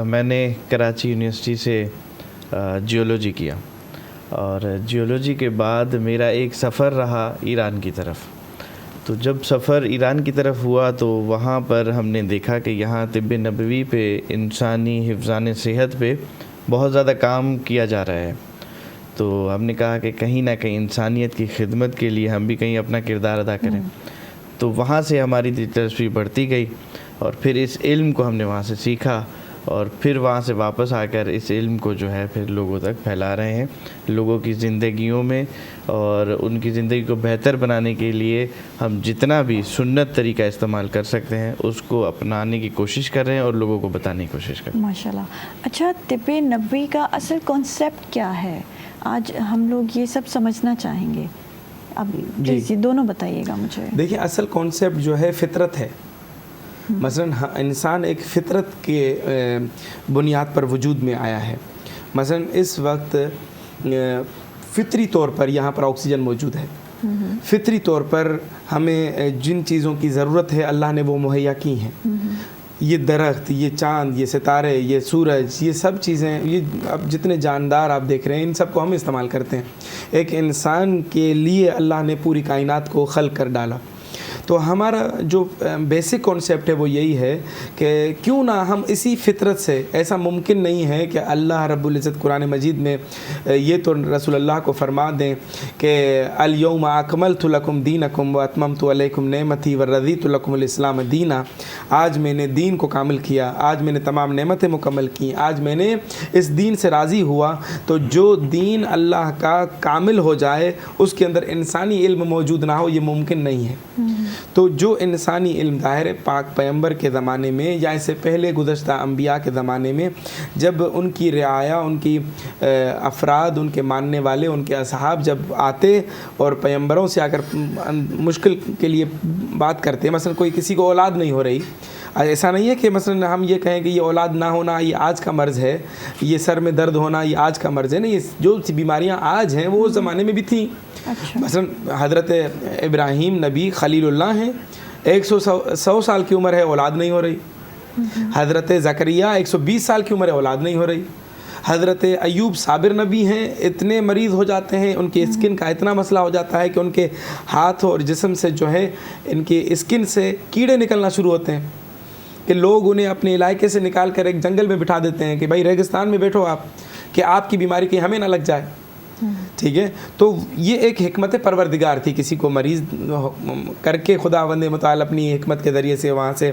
E: मैंने कराची यूनिवर्सिटी से जियोलॉजी किया और जियोलॉजी के बाद मेरा एक सफ़र रहा ईरान की तरफ। तो जब सफ़र ईरान की तरफ हुआ तो वहाँ पर हमने देखा कि यहाँ तिब नबवी पे, इंसानी हिफ़्ज़ान सेहत पे बहुत ज़्यादा काम किया जा रहा है। तो हमने कहा कि कहीं ना कहीं इंसानियत की खिदमत के लिए हम भी कहीं अपना किरदार अदा करें। तो वहाँ से हमारी दिलचस्पी बढ़ती गई और फिर इस इल्म को हमने वहाँ से सीखा और फिर वहाँ से वापस आकर इस इल्म को जो है फिर लोगों तक फैला रहे हैं, लोगों की ज़िंदगियों में, और उनकी ज़िंदगी को बेहतर बनाने के लिए हम जितना भी सुन्नत तरीका इस्तेमाल कर सकते हैं उसको अपनाने की कोशिश कर रहे हैं और लोगों को बताने की कोशिश कर रहे हैं।
A: माशाल्लाह। अच्छा, तिब नबवी का असल कॉन्सेप्ट क्या है? आज हम लोग ये सब समझना चाहेंगे, अब प्लीज़ दोनों बताइएगा मुझे।
E: देखिए, असल कॉन्सेप्ट जो है फ़ितरत है। मसलन इंसान एक फ़ितरत के बुनियाद पर वजूद में आया है। मसलन इस वक्त फ़ितरी तौर पर यहाँ पर ऑक्सीजन मौजूद है। फ़ितरी तौर पर हमें जिन चीज़ों की ज़रूरत है अल्लाह ने वो मुहैया की हैं। ये दरख्त, ये चाँद, ये सितारे, ये सूरज, ये सब चीज़ें, ये अब जितने जानदार आप देख रहे हैं इन सब को हम इस्तेमाल करते हैं। एक इंसान के लिए अल्लाह ने पूरी कायनात को खल्क़ कर डाला। तो हमारा जो बेसिक कॉन्सेप्ट है वो यही है कि क्यों ना हम इसी फितरत से, ऐसा मुमकिन नहीं है कि अल्लाह रब्बुल इज़्ज़त कुरान मजीद में ये तो रसूलुल्लाह को फरमा दें कि अल यौमा अकमलतु लकुम दीनकुम व अतममतु अलैकुम नेमती व रज़ीतु लकुमुल इस्लाम दीना, आज मैंने दीन को कामिल किया, आज मैंने तमाम नेमतें मुकम्मल की, आज मैंने इस दीन से राज़ी हुआ। तो जो दीन अल्लाह का कामिल हो जाए उसके अंदर इंसानी इल्म मौजूद ना हो, ये मुमकिन नहीं है। तो जो इंसानी इल्म ज़ाहिर है पाक पैगंबर के ज़माने में या इससे पहले गुज़श्ता अंबिया के ज़माने में, जब उनकी रियाया, उनकी अफराद, उनके मानने वाले, उनके असहाब जब आते और पैगंबरों से आकर मुश्किल के लिए बात करते, मसलन कोई किसी को औलाद नहीं हो रही, ऐसा नहीं है कि मसलन हम ये कहें कि ये औलाद ना होना ये आज का मर्ज़ है, ये सर में दर्द होना ये आज का मर्ज़ है, नहीं, जो बीमारियां आज हैं वो उस ज़माने में भी थी।
A: अच्छा।
E: मसलन हज़रत इब्राहीम नबी खलीलुल्लाह हैं, 100 साल की उम्र है, औलाद नहीं हो रही। हज़रत ज़करिया 120 साल की उम्र है, औलाद नहीं हो रही। हज़रत अयूब साबिर नबी हैं, इतने मरीज़ हो जाते हैं, उनके स्किन का इतना मसला हो जाता है कि उनके हाथ और जिस्म से जो है इनके स्किन से कीड़े निकलना शुरू होते हैं कि लोग उन्हें अपने इलाके से निकाल कर एक जंगल में बिठा देते हैं कि भाई रेगिस्तान में बैठो आप, कि आपकी बीमारी कहीं हमें ना लग जाए। ठीक है, तो ये एक हिकमत परवरदिगार थी, किसी को मरीज़ करके खुदावंद मुताल अपनी हिकमत के ज़रिए से वहाँ से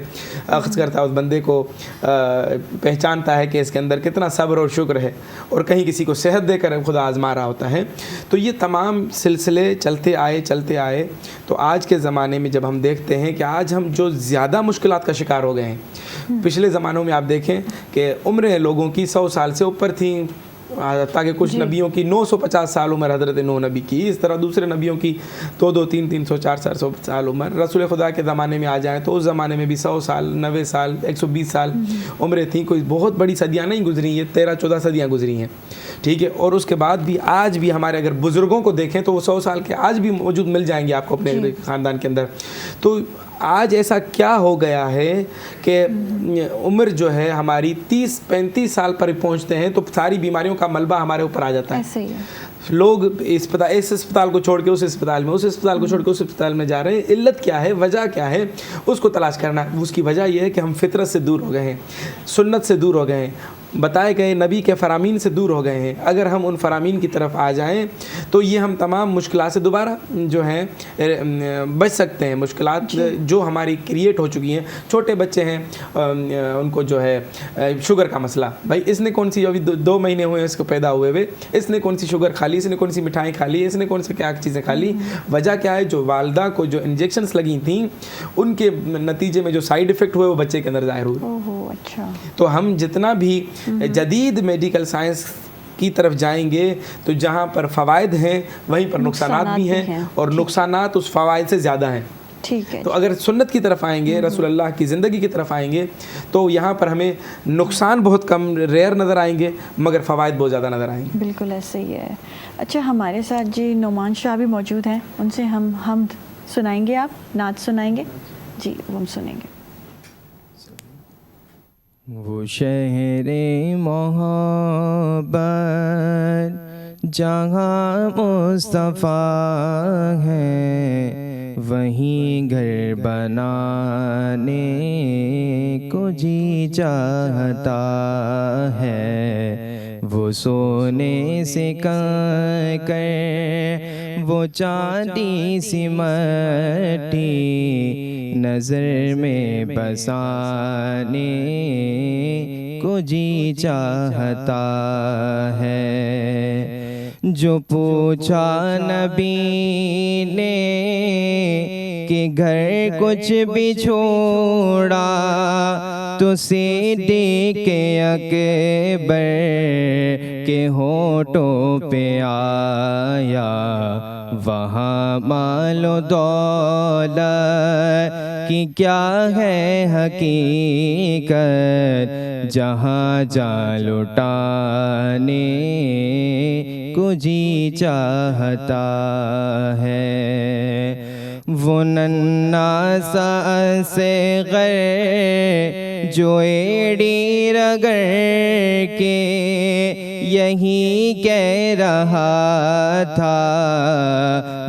E: अख़ज़ करता है, उस बंदे को पहचानता है कि इसके अंदर कितना सब्र और शुक्र है, और कहीं किसी को सेहत देकर खुदा आज़मा रहा होता है। तो ये तमाम सिलसिले चलते आए। तो आज के ज़माने में जब हम देखते हैं कि आज हम जो ज़्यादा मुश्किलात का शिकार हो गए हैं, पिछले ज़मानों में आप देखें कि उम्रें लोगों की 100 साल से ऊपर थी, ताकि कुछ नबियों की 950 साल उम्र हज़रत नूह नबी की, इस तरह दूसरे नबियों की 200, 300, 300, 400 साल उम्र। रसूल खुदा के ज़माने में आ जाएँ तो उस ज़माने में भी 100 साल, 90 साल, 120 साल उम्रें थी। कोई बहुत बड़ी सदियाँ नहीं गुजरी, ये 13-14 सदियाँ गुजरी हैं। ठीक है, और उसके बाद भी आज भी हमारे अगर बुज़ुर्गों को देखें तो वो 100 साल के आज भी मौजूद मिल जाएंगे आपको अपने ख़ानदान के अंदर। तो आज ऐसा क्या हो गया है कि उम्र जो है हमारी 30-35 साल पर पहुंचते हैं तो सारी बीमारियों का मलबा हमारे ऊपर आ जाता है।
A: ऐसे ही है।
E: लोग इस अस्पताल को छोड़ के उस अस्पताल में, उस अस्पताल को छोड़ के उस अस्पताल में जा रहे हैं। इल्लत क्या है, वजह क्या है, उसको तलाश करना। उसकी वजह यह है कि हम फितरत से दूर हो गए हैं, सुन्नत से दूर हो गए हैं, बताए गए नबी के फ़रामीन से दूर हो गए हैं। अगर हम उन फ़रामीन की तरफ आ जाएं तो ये हम तमाम मुश्किलात से दोबारा जो हैं बच सकते हैं। मुश्किलात जो हमारी क्रिएट हो चुकी हैं, छोटे बच्चे हैं उनको जो है शुगर का मसला, भाई इसने कौन सी, अभी 2 महीने हुए इसको पैदा हुए हुए, इसने कौन सी शुगर खा ली, इसने कौन सी मिठाई खा ली, इसने कौन सी क्या चीज़ें खा ली। वजह क्या है, जो वालदा को जो इंजेक्शंस लगी थी उनके नतीजे में जो साइड इफ़ेक्ट हुए वो बच्चे के अंदर ज़ाहिर हुए।
A: ओहो, अच्छा।
E: तो हम जितना भी जदीद मेडिकल साइंस की तरफ जाएंगे तो जहाँ पर फ़वाइद हैं वहीं पर नुकसानात भी हैं, और नुकसानात उस फ़वाइद से ज़्यादा हैं।
A: ठीक है।
E: तो अगर सुन्नत की तरफ आएंगे, रसूलुल्लाह की ज़िंदगी की तरफ आएंगे तो यहाँ पर हमें नुकसान बहुत कम, रेयर नज़र आएंगे, मगर फ़वाइद बहुत ज़्यादा नज़र आएंगे।
A: बिल्कुल ऐसे ही है। अच्छा, हमारे साथ जी नुमान शाह भी मौजूद हैं, उनसे हम सुनाएंगे, आप नात सुनाएंगे जी, वो हम सुनेंगे।
F: वो शहरे मोहब्बत जहाँ मुस्तफ़ा है, वहीं घर बनाने को जी चाहता है। वो सोने से कंकर, वो चांदी सी मट्टी, नज़र में बसाने को जी चाहता है। जो पूछा नबी ने कि घर कुछ भी छोड़ा, तो सिद्दीक़ अकबर के होठों पे आया। वहाँ मालो दौलत की क्या है हकीकत, जहाँ जा लुटाने को जी चाहता है। वो नन्ना सा से गर जो एड़ी रगड़ के यही कह रहा था,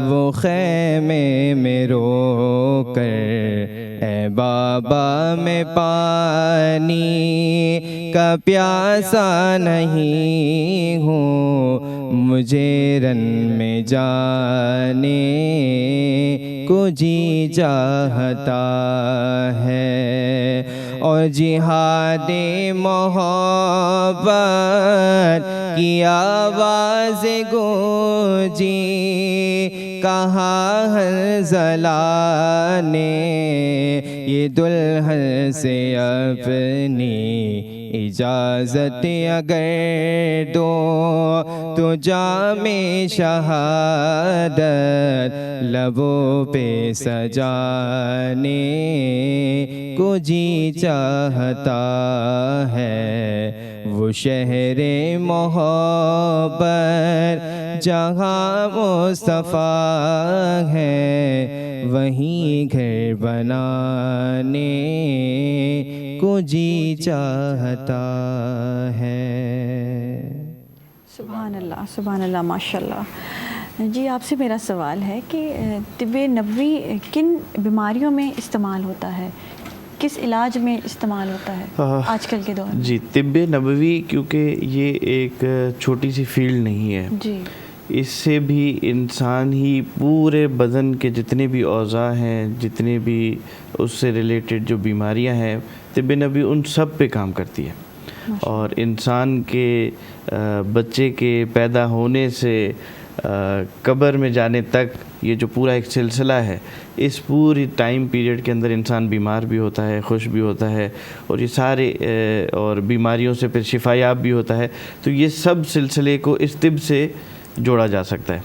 F: वो ख़ैमे में रो कर ए बाबा मैं पानी का प्यासा नहीं हूँ, मुझे रन में जाने को जी चाहता है। और जिहादे मोहब्बत की आवाज़ गूंजी, कहाँ हंज़ला ने ये दुल्हन से अपनी इजाज़त अगर दो तो जामे शहादत लबों पे सजाने को जी चाहता है। वो शहरे मोहब्बत जहाँ मुस्तफ़ा है, वहीं घर बनाने को जी चाहता है।
A: सुभान अल्लाह माशाल्लाह। जी आपसे मेरा सवाल है कि तिब्बे नबवी किन बीमारियों में इस्तेमाल होता है, किस इलाज में इस्तेमाल होता है आजकल के दौर में?
G: जी तिब्बे नबवी क्योंकि ये एक छोटी सी फील्ड नहीं है
A: जी,
G: इससे भी इंसान ही पूरे बदन के जितने भी औज़ा हैं, जितने भी उससे रिलेटेड जो बीमारियां हैं, तिब्बे नबवी उन सब पे काम करती है। और इंसान के बच्चे के पैदा होने से कब्र में जाने तक ये जो पूरा एक सिलसिला है, इस पूरी टाइम पीरियड के अंदर इंसान बीमार भी होता है, खुश भी होता है, और ये सारे और बीमारियों से फिर शिफायाब भी होता है। तो ये सब सिलसिले को इस तिब से जोड़ा जा सकता है।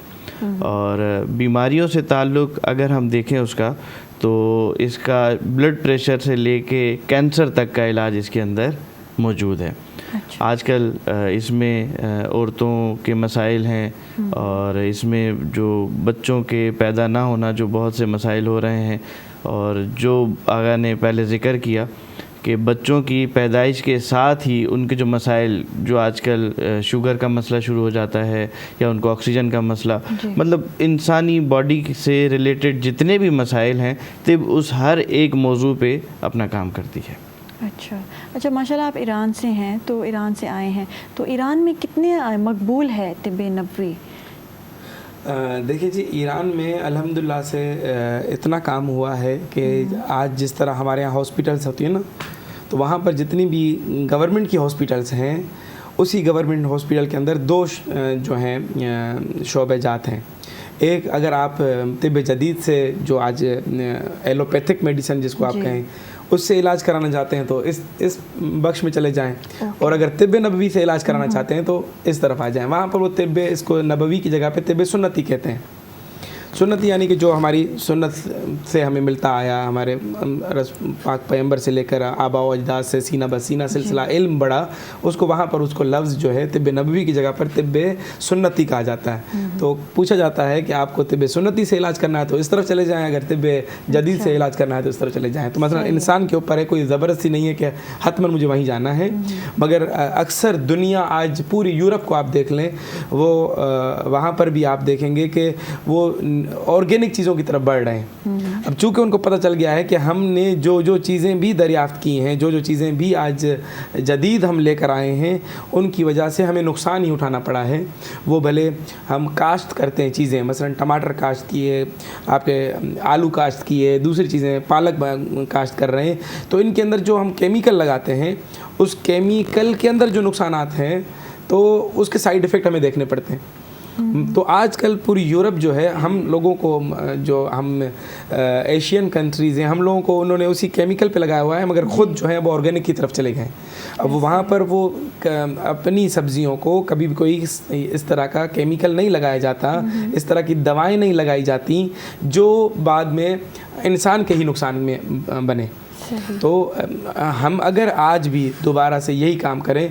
G: और बीमारियों से ताल्लुक़ अगर हम देखें उसका, तो इसका ब्लड प्रेशर से लेके कैंसर तक का इलाज इसके अंदर मौजूद है।
A: अच्छा।
G: आजकल इसमें औरतों के मसाइल हैं, और इसमें जो बच्चों के पैदा ना होना जो बहुत से मसाइल हो रहे हैं, और जो आगा ने पहले ज़िक्र किया कि बच्चों की पैदाइश के साथ ही उनके जो मसाइल, जो आजकल शुगर का मसला शुरू हो जाता है या उनको ऑक्सीजन का मसला, मतलब इंसानी बॉडी से रिलेटेड जितने भी मसाइल हैं, तिब उस हर एक मौजू पे अपना काम करती है।
A: अच्छा माशाल्लाह, आप ईरान से हैं, तो ईरान से आए हैं, तो ईरान में कितने मकबूल है तिब्बे नबवी?
E: देखिए जी, ईरान में अल्हम्दुलिल्लाह से इतना काम हुआ है कि आज जिस तरह हमारे यहाँ हॉस्पिटल्स होती है ना, तो वहाँ पर जितनी भी गवर्नमेंट की हॉस्पिटल्स हैं, उसी गवर्नमेंट हॉस्पिटल के अंदर दो जो हैं शोबे जात हैं। एक, अगर आप तिब्ब जदीद से जो आज एलोपैथिक मेडिसिन जिसको आप कहें, उससे इलाज कराना चाहते हैं तो इस बख्श में चले जाएं। और अगर तिब्बे नबवी से इलाज कराना चाहते हैं तो इस तरफ आ जाएं। वहाँ पर वो तिब्बे, इसको नबवी की जगह पे तिब्बे सुन्नती कहते हैं। सुन्नती यानी कि जो हमारी सुन्नत से हमें मिलता आया, हमारे पाक पैगंबर से लेकर आबा व अजदाद से सीना बसीना सिलसिला इल्म बढ़ा, उसको वहाँ पर उसको लफ्ज़ जो है तिब्बे नबवी की जगह पर तिब्बे सुन्नती कहा जाता है। तो पूछा जाता है कि आपको तिब्बे सुन्नती से इलाज करना है तो इस तरफ चले जाएँ, अगर तिब्बे जदीद से इलाज करना है तो इस तरफ चले जाएँ। तो मतलब इंसान के ऊपर है, कोई ज़बरदस्ती नहीं है कि हतमन मुझे वहीं जाना है। मगर अक्सर दुनिया आज पूरी यूरोप को आप देख लें, वो वहाँ पर भी आप देखेंगे कि वो ऑर्गेनिक चीज़ों की तरफ बढ़ रहे हैं। अब चूँकि उनको पता चल गया है कि हमने जो चीज़ें भी दरियाफ़्त की हैं, जो चीज़ें भी आज जदीद हम लेकर आए हैं, उनकी वजह से हमें नुकसान ही उठाना पड़ा है। वो भले हम काश्त करते हैं चीज़ें, मसलन टमाटर काश्त किए, आपके आलू काश्त किए, दूसरी चीज़ें पालक काश्त कर रहे हैं, तो इनके अंदर जो हम केमिकल लगाते हैं, उस केमिकल के अंदर जो नुकसानात हैं तो उसके साइड इफ़ेक्ट हमें देखने पड़ते हैं। तो आजकल पूरी यूरोप जो है, हम लोगों को, जो हम एशियन कंट्रीज़ हैं, हम लोगों को उन्होंने उसी केमिकल पे लगाया हुआ है, मगर ख़ुद जो है वो ऑर्गेनिक की तरफ चले गए। अब वहाँ पर वो अपनी सब्जियों को कभी भी कोई इस तरह का केमिकल नहीं लगाया जाता, इस तरह की दवाएं नहीं लगाई जाती जो बाद में इंसान के ही नुकसान में बने। तो हम अगर आज भी दोबारा से यही काम करें,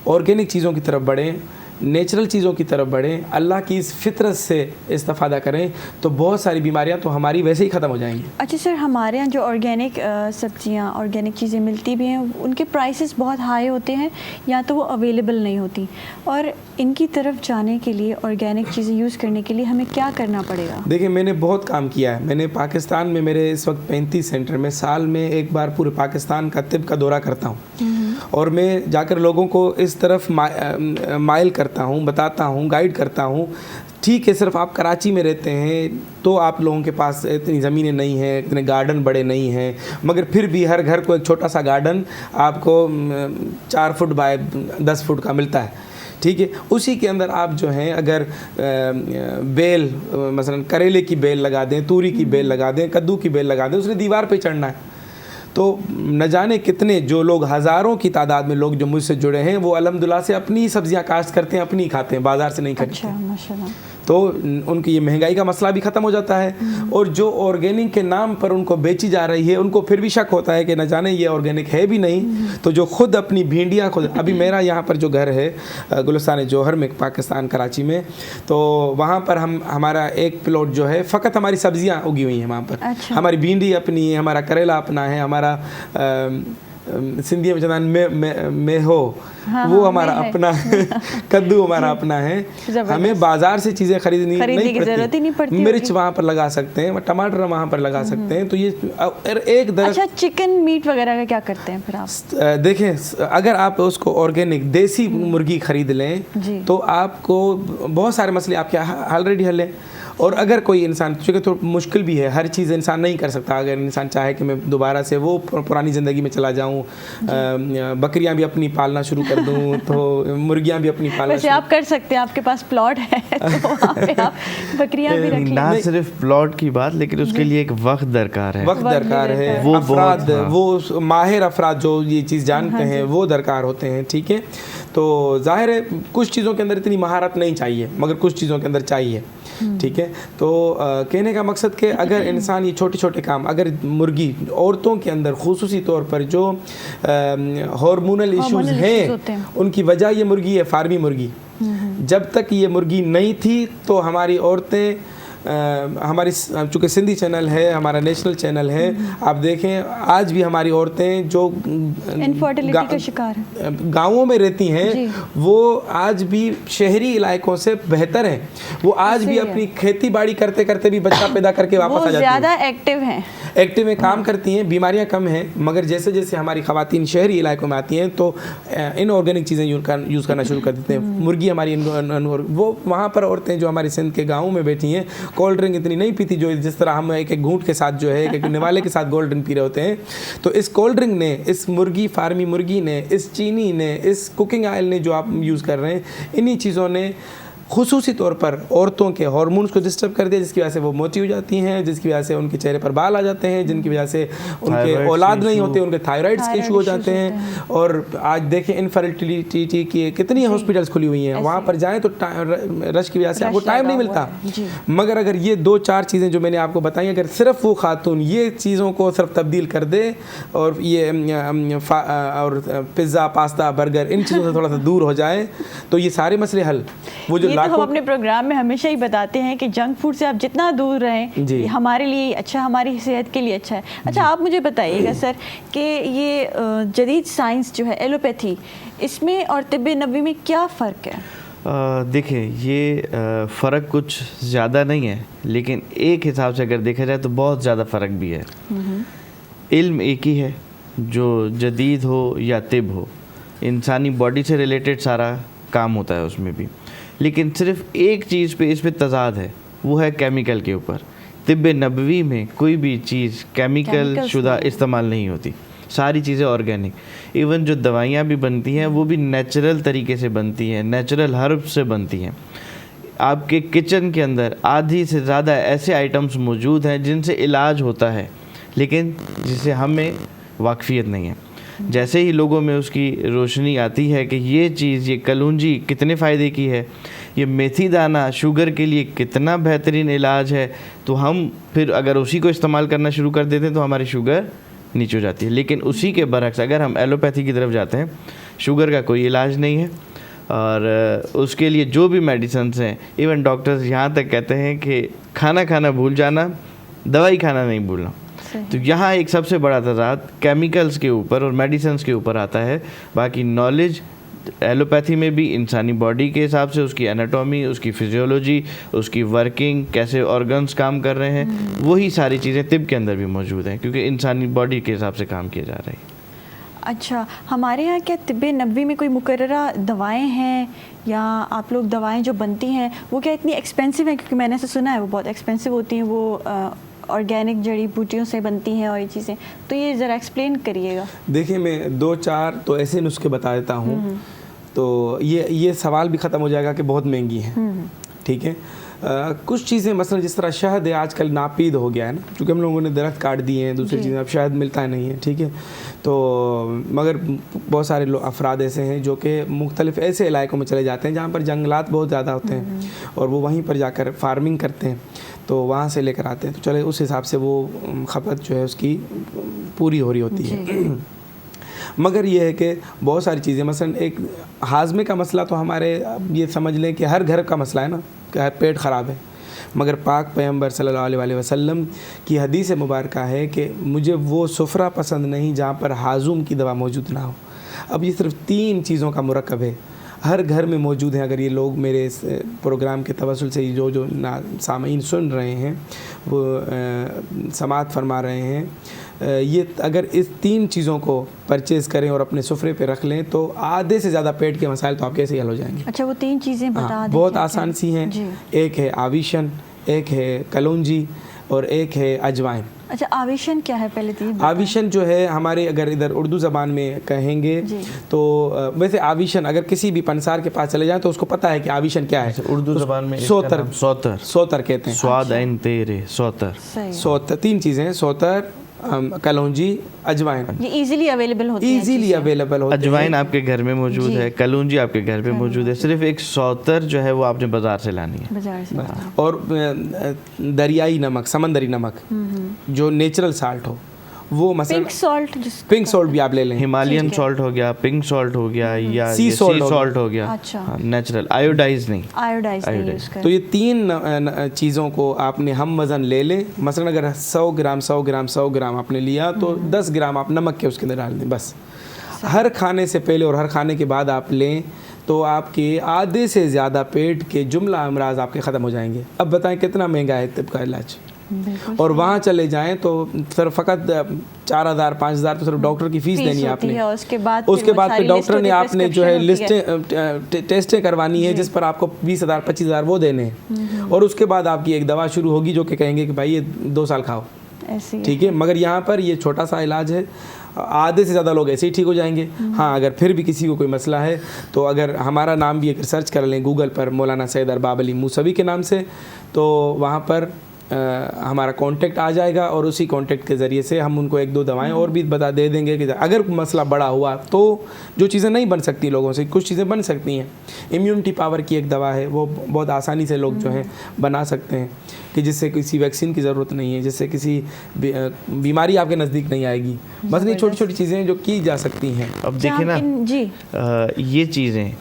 E: ऑर्गेनिक चीज़ों की तरफ बढ़ें, नेचुरल चीज़ों की तरफ बढ़ें, अल्लाह की इस फितरत से इस्तिफ़ादा करें, तो बहुत सारी बीमारियां तो हमारी वैसे ही ख़त्म हो जाएंगी।
A: अच्छा सर, हमारे यहाँ जो ऑर्गेनिक सब्जियाँ, ऑर्गेनिक चीज़ें मिलती भी हैं, उनके प्राइसेस बहुत हाई होते हैं या तो वो अवेलेबल नहीं होती, और इनकी तरफ जाने के लिए, ऑर्गेनिक चीज़ें यूज़ करने के लिए हमें क्या करना पड़ेगा?
E: देखिए, मैंने बहुत काम किया है। मैंने पाकिस्तान में, मेरे इस वक्त 35 सेंटर में साल में एक बार पूरे पाकिस्तान का तिब का दौरा करता हूँ, और मैं जाकर लोगों को इस तरफ माइल करता हूँ, बताता हूँ, गाइड करता हूँ। ठीक है, सिर्फ आप कराची में रहते हैं तो आप लोगों के पास इतनी ज़मीनें नहीं हैं, इतने गार्डन बड़े नहीं हैं, मगर फिर भी हर घर को एक छोटा सा गार्डन आपको 4 फुट बाय 10 फुट का मिलता है। ठीक है, उसी के अंदर आप जो हैं अगर बेल, मसलन करेले की बेल लगा दें, तूरी की बेल लगा दें, कद्दू की बेल लगा दें, उसने दीवार पे चढ़ना है। तो न जाने कितने जो लोग, हज़ारों की तादाद में लोग जो मुझसे जुड़े हैं, वो अल्हम्दुलिल्लाह से अपनी सब्जियां काश्त करते हैं, अपनी खाते हैं, बाज़ार से नहीं खरीदते।
A: अच्छा, माशाल्लाह।
E: तो उनकी ये महंगाई का मसला भी ख़त्म हो जाता है, और जो ऑर्गेनिक के नाम पर उनको बेची जा रही है, उनको फिर भी शक होता है कि न जाने ये ऑर्गेनिक है भी नहीं। तो जो खुद अपनी भिंडियाँ खुद, अभी मेरा यहाँ पर जो घर है गुलिस्तान जौहर में, पाकिस्तान कराची में, तो वहाँ पर हमारा एक प्लॉट जो है फ़कत हमारी सब्जियाँ उगी हुई हैं वहाँ पर।
A: अच्छा।
E: हमारी भिंडी अपनी है, हमारा करेला अपना है, हमारा सिंधी में जनान में हो, वो हमारा अपना है, कद्दू हमारा अपना है। हमें बाजार से चीज़ें खरीदने की ज़रूरत ही नहीं पड़ती। मिर्च वहाँ पर लगा सकते हैं, टमाटर वहाँ पर लगा सकते हैं। तो ये एक
A: अच्छा, चिकन मीट वगैरह का क्या करते हैं फिर आप?
E: देखें, अगर आप उसको ऑर्गेनिक देसी मुर्गी खरीद लें तो आपको बहुत सारे मसले आपके ऑलरेडी हल हैं। और अगर कोई इंसान, चूँकि थोड़ा मुश्किल भी है, हर चीज़ इंसान नहीं कर सकता। अगर इंसान चाहे कि मैं दोबारा से वो पुरानी ज़िंदगी में चला जाऊँ, बकरियां भी अपनी पालना शुरू कर दूँ, तो मुर्गियां भी अपनी पालना।
A: वैसे आप कर सकते हैं, आपके पास प्लॉट है तो वहाँ पे आप बकरियां भी रख लें।
G: ना सिर्फ प्लॉट की बात, लेकिन उसके लिए एक वक्त दरकार है,
E: वक्त दरकार है, वो अफराद, वो माहिर अफराद जो ये चीज़ जानते हैं वो दरकार होते हैं। ठीक है, तो जाहिर है कुछ चीज़ों के अंदर इतनी महारत नहीं चाहिए, मगर कुछ चीज़ों के अंदर चाहिए। ठीक है, तो कहने का मकसद कि अगर इंसान ये छोटे छोटे काम, अगर मुर्गी, औरतों के अंदर खुसूसी तौर पर जो हार्मोनल इश्यूज़ हैं, उनकी वजह ये मुर्गी है, फार्मी मुर्गी। जब तक ये मुर्गी नहीं थी तो हमारी औरतें, हमारी चूँकि सिंधी चैनल है, हमारा नेशनल चैनल है, आप देखें आज भी हमारी औरतें जो
A: इनफर्टिलिटी का शिकार हैं,
E: गाँवों में रहती हैं, वो आज भी शहरी इलाकों से बेहतर हैं। वो आज भी अपनी खेती बाड़ी करते करते भी बच्चा पैदा करके वापस आ जाती हैं,
A: ज़्यादा एक्टिव हैं,
E: एक्टिव में काम करती हैं, बीमारियां कम हैं। मगर जैसे जैसे हमारी ख़वातीन शहरी इलाकों में आती हैं तो इनऑर्गेनिक चीज़ें यूज़ करना शुरू कर देते हैं। मुर्गी हमारी वो वहाँ पर औरतें जो हमारे सिंध के गाँवों में बैठी हैं, कोल्ड ड्रिंक इतनी नहीं पीती जो जिस तरह हम एक एक घूंट के साथ जो है, एक एक निवाले के साथ कोल्ड ड्रिंक पी रहे होते हैं। तो इस कोल्ड ड्रिंक ने, इस मुर्गी, फार्मी मुर्गी ने, इस चीनी ने, इस कुकिंग ऑयल ने जो आप यूज़ कर रहे हैं, इन्हीं चीज़ों ने खुसूसी तौर पर औरतों के हार्मोन्स को डिस्टर्ब कर दिया, जिसकी वजह से वो मोटी हो जाती हैं, जिसकी वजह से उनके चेहरे पर बाल आ जाते हैं, जिनकी वजह से उनके औलाद नहीं होते, उनके थायराइड्स के इशू हो जाते हैं। और आज देखें इनफर्टिलिटी की कितनी हॉस्पिटल्स खुली हुई हैं, वहाँ पर जाएँ तो रश की वजह से आपको टाइम नहीं मिलता। मगर अगर ये 2-4 चीज़ें जो मैंने आपको बताई, अगर सिर्फ वो खातून ये चीज़ों को सिर्फ तब्दील कर दे और ये और पिज़्ज़ा, पास्ता, बर्गर, इन चीज़ों से थोड़ा सा दूर हो जाए तो ये सारे मसले हल। वो जो
A: तो हम अपने प्रोग्राम में हमेशा ही बताते हैं कि जंक फूड से आप जितना दूर रहें हमारे लिए अच्छा, हमारी सेहत के लिए अच्छा है। अच्छा, आप मुझे बताइएगा सर कि ये जदीद साइंस जो है एलोपैथी, इसमें और तिब्ब नबवी में क्या फ़र्क है?
G: देखिए, ये फ़र्क कुछ ज़्यादा नहीं है, लेकिन एक हिसाब से अगर देखा जाए तो बहुत ज़्यादा फ़र्क भी है। इल्म एक ही है, जो जदीद हो या तिब हो, इंसानी बॉडी से रिलेटेड सारा काम होता है उसमें भी, लेकिन सिर्फ एक चीज़ पे इस पे तजाद है, वो है केमिकल के ऊपर। तिब्ब नबवी में कोई भी चीज़ केमिकल शुदा इस्तेमाल नहीं होती, सारी चीज़ें ऑर्गेनिक। इवन जो दवाइयाँ भी बनती हैं वो भी नेचुरल तरीके से बनती हैं, नेचुरल हर्ब से बनती हैं। आपके किचन के अंदर आधी से ज़्यादा ऐसे आइटम्स मौजूद हैं जिनसे इलाज होता है, लेकिन जिसे हमें वाकफियत नहीं है। जैसे ही लोगों में उसकी रोशनी आती है कि ये चीज़, ये कलौंजी कितने फ़ायदे की है, ये मेथी दाना शुगर के लिए कितना बेहतरीन इलाज है, तो हम फिर अगर उसी को इस्तेमाल करना शुरू कर देते हैं तो हमारी शुगर नीचे हो जाती है। लेकिन उसी के बरक्स अगर हम एलोपैथी की तरफ जाते हैं, शुगर का कोई इलाज नहीं है, और उसके लिए जो भी मेडिसिन हैं, इवन डॉक्टर्स यहाँ तक कहते हैं कि खाना खाना भूल जाना, दवाई खाना नहीं भूलना। तो यहाँ एक सबसे बड़ा तजाद केमिकल्स के ऊपर और मेडिसिन्स के ऊपर आता है। बाकी नॉलेज एलोपैथी में भी इंसानी बॉडी के हिसाब से उसकी एनाटॉमी, उसकी फिजियोलॉजी, उसकी वर्किंग, कैसे ऑर्गन्स काम कर रहे हैं, वही सारी चीज़ें तिब के अंदर भी मौजूद हैं, क्योंकि इंसानी बॉडी के हिसाब से काम किया जा रहा है।
A: अच्छा, हमारे यहाँ क्या तिब्ब नबवी में कोई मुकर्ररा दवाएं हैं, या आप लोग दवाएं जो बनती हैं वो क्या इतनी एक्सपेंसिव हैं? क्योंकि मैंने ऐसा सुना है वो बहुत एक्सपेंसिव होती हैं, वो ऑर्गेनिक जड़ी बूटियों से बनती हैं और ये चीज़ें, तो ये ज़रा एक्सप्लेन करिएगा।
E: देखिए, मैं 2-4 तो ऐसे नुस्खे बता देता हूँ, तो ये सवाल भी ख़त्म हो जाएगा कि बहुत महंगी हैं। ठीक है, कुछ चीज़ें मसलन जिस तरह शहद है आजकल नापीद हो गया है ना, क्योंकि हम लोगों ने दरख्त काट दिए हैं, दूसरी चीज़ें, अब शहद मिलता नहीं है। ठीक है, तो मगर बहुत सारे अफराद ऐसे हैं जो कि मुख्तलिफ ऐसे इलाकों में चले जाते हैं जहाँ पर जंगलात बहुत ज़्यादा होते हैं, और वो वहीं पर जाकर फार्मिंग करते हैं, तो वहाँ से लेकर आते हैं। तो चले उस हिसाब से वो खपत जो है उसकी पूरी हो रही होती है। मगर ये है कि बहुत सारी चीज़ें, मसलन एक हाजमे का मसला तो हमारे, ये समझ लें कि हर घर का मसला है ना, कि पेट ख़राब है, मगर पाक पैगंबर सल्लल्लाहु अलैहि वसल्लम की हदीस मुबारक है कि मुझे वो सुफ़रा पसंद नहीं जहाँ पर हाजूम की दवा मौजूद ना हो। अब ये सिर्फ 3 चीज़ों का मुरक्कब है, हर घर में मौजूद है। अगर ये लोग मेरे इस प्रोग्राम के तवस्सुल से जो सामीन सुन रहे हैं, वो समात फरमा रहे हैं, ये अगर इस 3 चीज़ों को परचेज़ करें और अपने सुफरे पे रख लें तो आधे से ज़्यादा पेट के मसाइल तो आपके ऐसे ही हल हो जाएंगे।
A: अच्छा, वो 3 चीज़ें बता दें।
E: बहुत आसान सी हैं। एक है आविशन, एक है कलौंजी और एक है अजवाइन।
A: अच्छा, आविशन क्या है पहले तो?
E: आविशन जो है हमारे, अगर इधर उर्दू ज़बान में कहेंगे तो वैसे आविशन अगर किसी भी पंसार के पास चले जाएं तो उसको पता है कि आविशन क्या है।
G: उर्दू ज़बान में
E: सोतर कहते हैं।
G: स्वाद ऐन तेरे सोतर।
E: 3 चीज़ें हैं, सोतर, कलौंजी, अजवाइन।
A: ये इजीली अवेलेबल होती है।
E: इजीली अवेलेबल होती है।
G: अजवाइन आपके घर में मौजूद है, कलौंजी आपके घर पे मौजूद है, सिर्फ एक सौतर जो है वो आपने बाजार से लानी है।
A: बाजार से।
E: और दरियाई नमक, समंदरी नमक, जो नेचुरल साल्ट हो, वो मसलन पिंक सॉल्ट भी आप ले लें।
G: हिमालयन सॉल्ट हो गया, पिंक सॉल्ट हो गया, या
E: सी
G: सॉल्ट हो गया।
A: अच्छा,
G: नेचुरल, आयोडाइज नहीं।
E: तो ये 3 चीज़ों को आपने हम वज़न ले लें। मसलन अगर 100 ग्राम आपने लिया तो 10 ग्राम आप नमक के उसके अंदर डाल दें बस। हर खाने से पहले और हर खाने के बाद आप लें तो आपके आधे से ज़्यादा पेट के जुमला अमराज आपके ख़त्म हो जाएंगे। अब बताएं कितना महंगा है तिब का इलाज। और वहाँ चले जाएं तो सिर्फ फ़कत 4,000-5,000 तो सिर्फ डॉक्टर की फ़ीस देनी है आपने।
A: उसके बाद
E: फिर डॉक्टर ने आपने जो है लिस्टें टेस्टें करवानी है, जिस पर आपको 20,000-25,000 वो देने हैं, और उसके बाद आपकी एक दवा शुरू होगी जो कि कहेंगे कि भाई ये 2 साल खाओ। ठीक है, मगर यहाँ पर ये छोटा सा इलाज है, आधे से ज़्यादा लोग ऐसे ही ठीक हो जाएंगे। हाँ, अगर फिर भी किसी को कोई मसला है तो अगर हमारा नाम भी अगर सर्च कर लें गूगल पर मौलाना सैयद अरबाब अली मूसवी के नाम से, तो वहाँ पर हमारा कांटेक्ट आ जाएगा, और उसी कांटेक्ट के ज़रिए से हम उनको 1-2 दवाएं और भी बता दे देंगे कि अगर मसला बड़ा हुआ तो जो चीज़ें नहीं बन सकती लोगों से, कुछ चीज़ें बन सकती हैं। इम्यूनिटी पावर की एक दवा है, वो बहुत आसानी से लोग जो है बना सकते हैं, कि जिससे किसी वैक्सीन की ज़रूरत नहीं है, जिससे किसी बीमारी आपके नज़दीक नहीं आएगी। बस ये छोटी छोटी चीज़ें जो की जा सकती हैं।
G: अब देखिए ना ये चीज़ें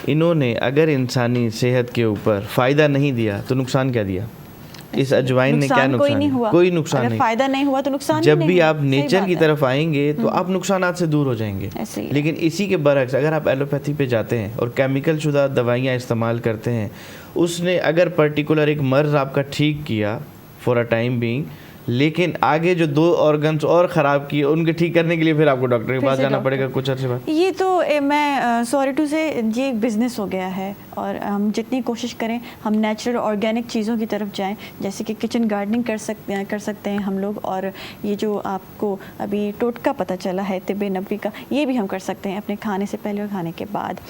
G: इन्होंने अगर इंसानी सेहत के ऊपर फ़ायदा नहीं दिया तो नुकसान क्या दिया? इस अजवाइन ने क्या नुकसान? कोई नुकसान नहीं।
A: फायदा नहीं हुआ तो नुकसान
G: जब भी आप नेचर की तरफ आएंगे तो आप नुकसानात से दूर हो जाएंगे। लेकिन इसी के बरक्स अगर आप एलोपैथी पे जाते हैं और केमिकल शुदा दवाइयाँ इस्तेमाल करते हैं, उसने अगर पर्टिकुलर एक मर्ज़ आपका ठीक किया फॉर अ टाइम बीइंग, लेकिन आगे जो 2 ऑर्गन्स और ख़राब किए उनके ठीक करने के लिए फिर आपको डॉक्टर के पास जाना पड़ेगा कुछ अर्से बाद।
A: ये तो मैं सॉरी टू से ये एक बिज़नेस हो गया है, और हम जितनी कोशिश करें हम नेचुरल ऑर्गेनिक चीज़ों की तरफ जाएं, जैसे कि किचन गार्डनिंग कर सकते हैं हम लोग, और ये जो आपको अभी टोटका पता चला है तिब्ब नबवी का, ये भी हम कर सकते हैं अपने खाने से पहले और खाने के बाद।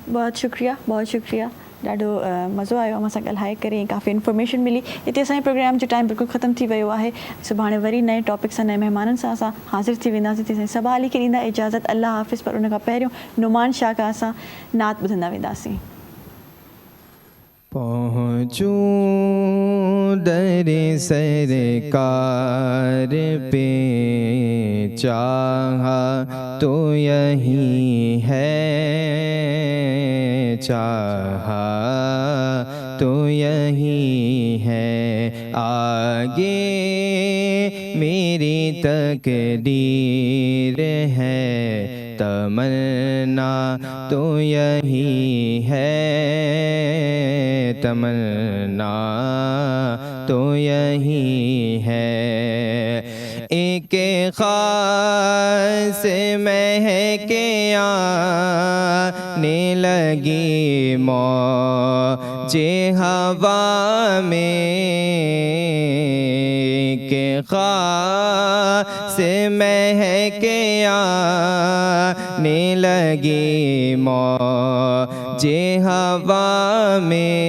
A: बहुत शुक्रिया, ॾाढो मज़ो आयो असां सां ॻाल्हाए करे, काफ़ी इन्फॉर्मेशन मिली। हिते असांजे प्रोग्राम जो टाइम बिल्कुलु ख़त्म थी वियो आहे। सुभाणे वरी नए टॉपिक सां, नए महिमाननि सां असां हाज़िर थी वेंदासीं। तीअं सबा अली खे ॾींदा इजाज़त, अल्लाह हाफ़िज़। पर उन खां पहिरियों नुमान शाह खां असां नात ॿुधंदा वेंदासीं।
F: पहुँचूं दर सरकार पे, चाहा तो यही है चाहा तो यही है, आगे मेरी तकदीर है, तमन्ना तो यही है, तमन्ना तो यही है। एक खास महके आने लगी मौजे हवा में, के खास महके आने लगी मौजे हवा में,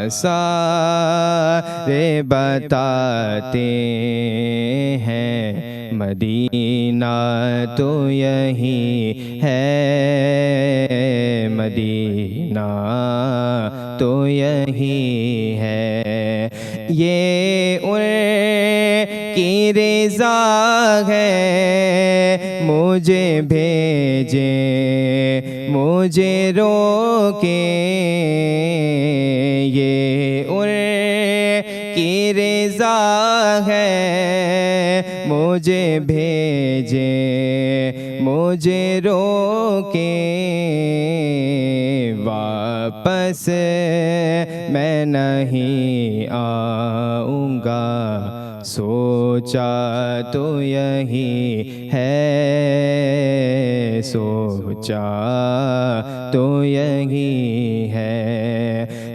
F: आसारे बताते हैं मदीना तो यही है, मदीना तो यही है। ये उनकी रज़ा है, मुझे भेजे मुझे रोके, ये उनकी रज़ा है, मुझे भेजे मुझे रोके, वापस मैं नहीं आऊँगा, सोचा तो यही है, सोचा तो यही है।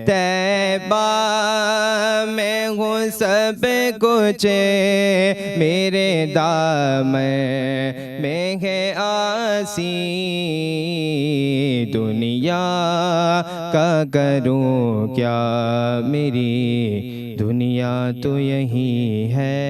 F: तैबा में हूँ सब कुछ, मेरे दामन में है आसी, दुनिया का करूँ क्या, मेरी दुनिया तो यही है।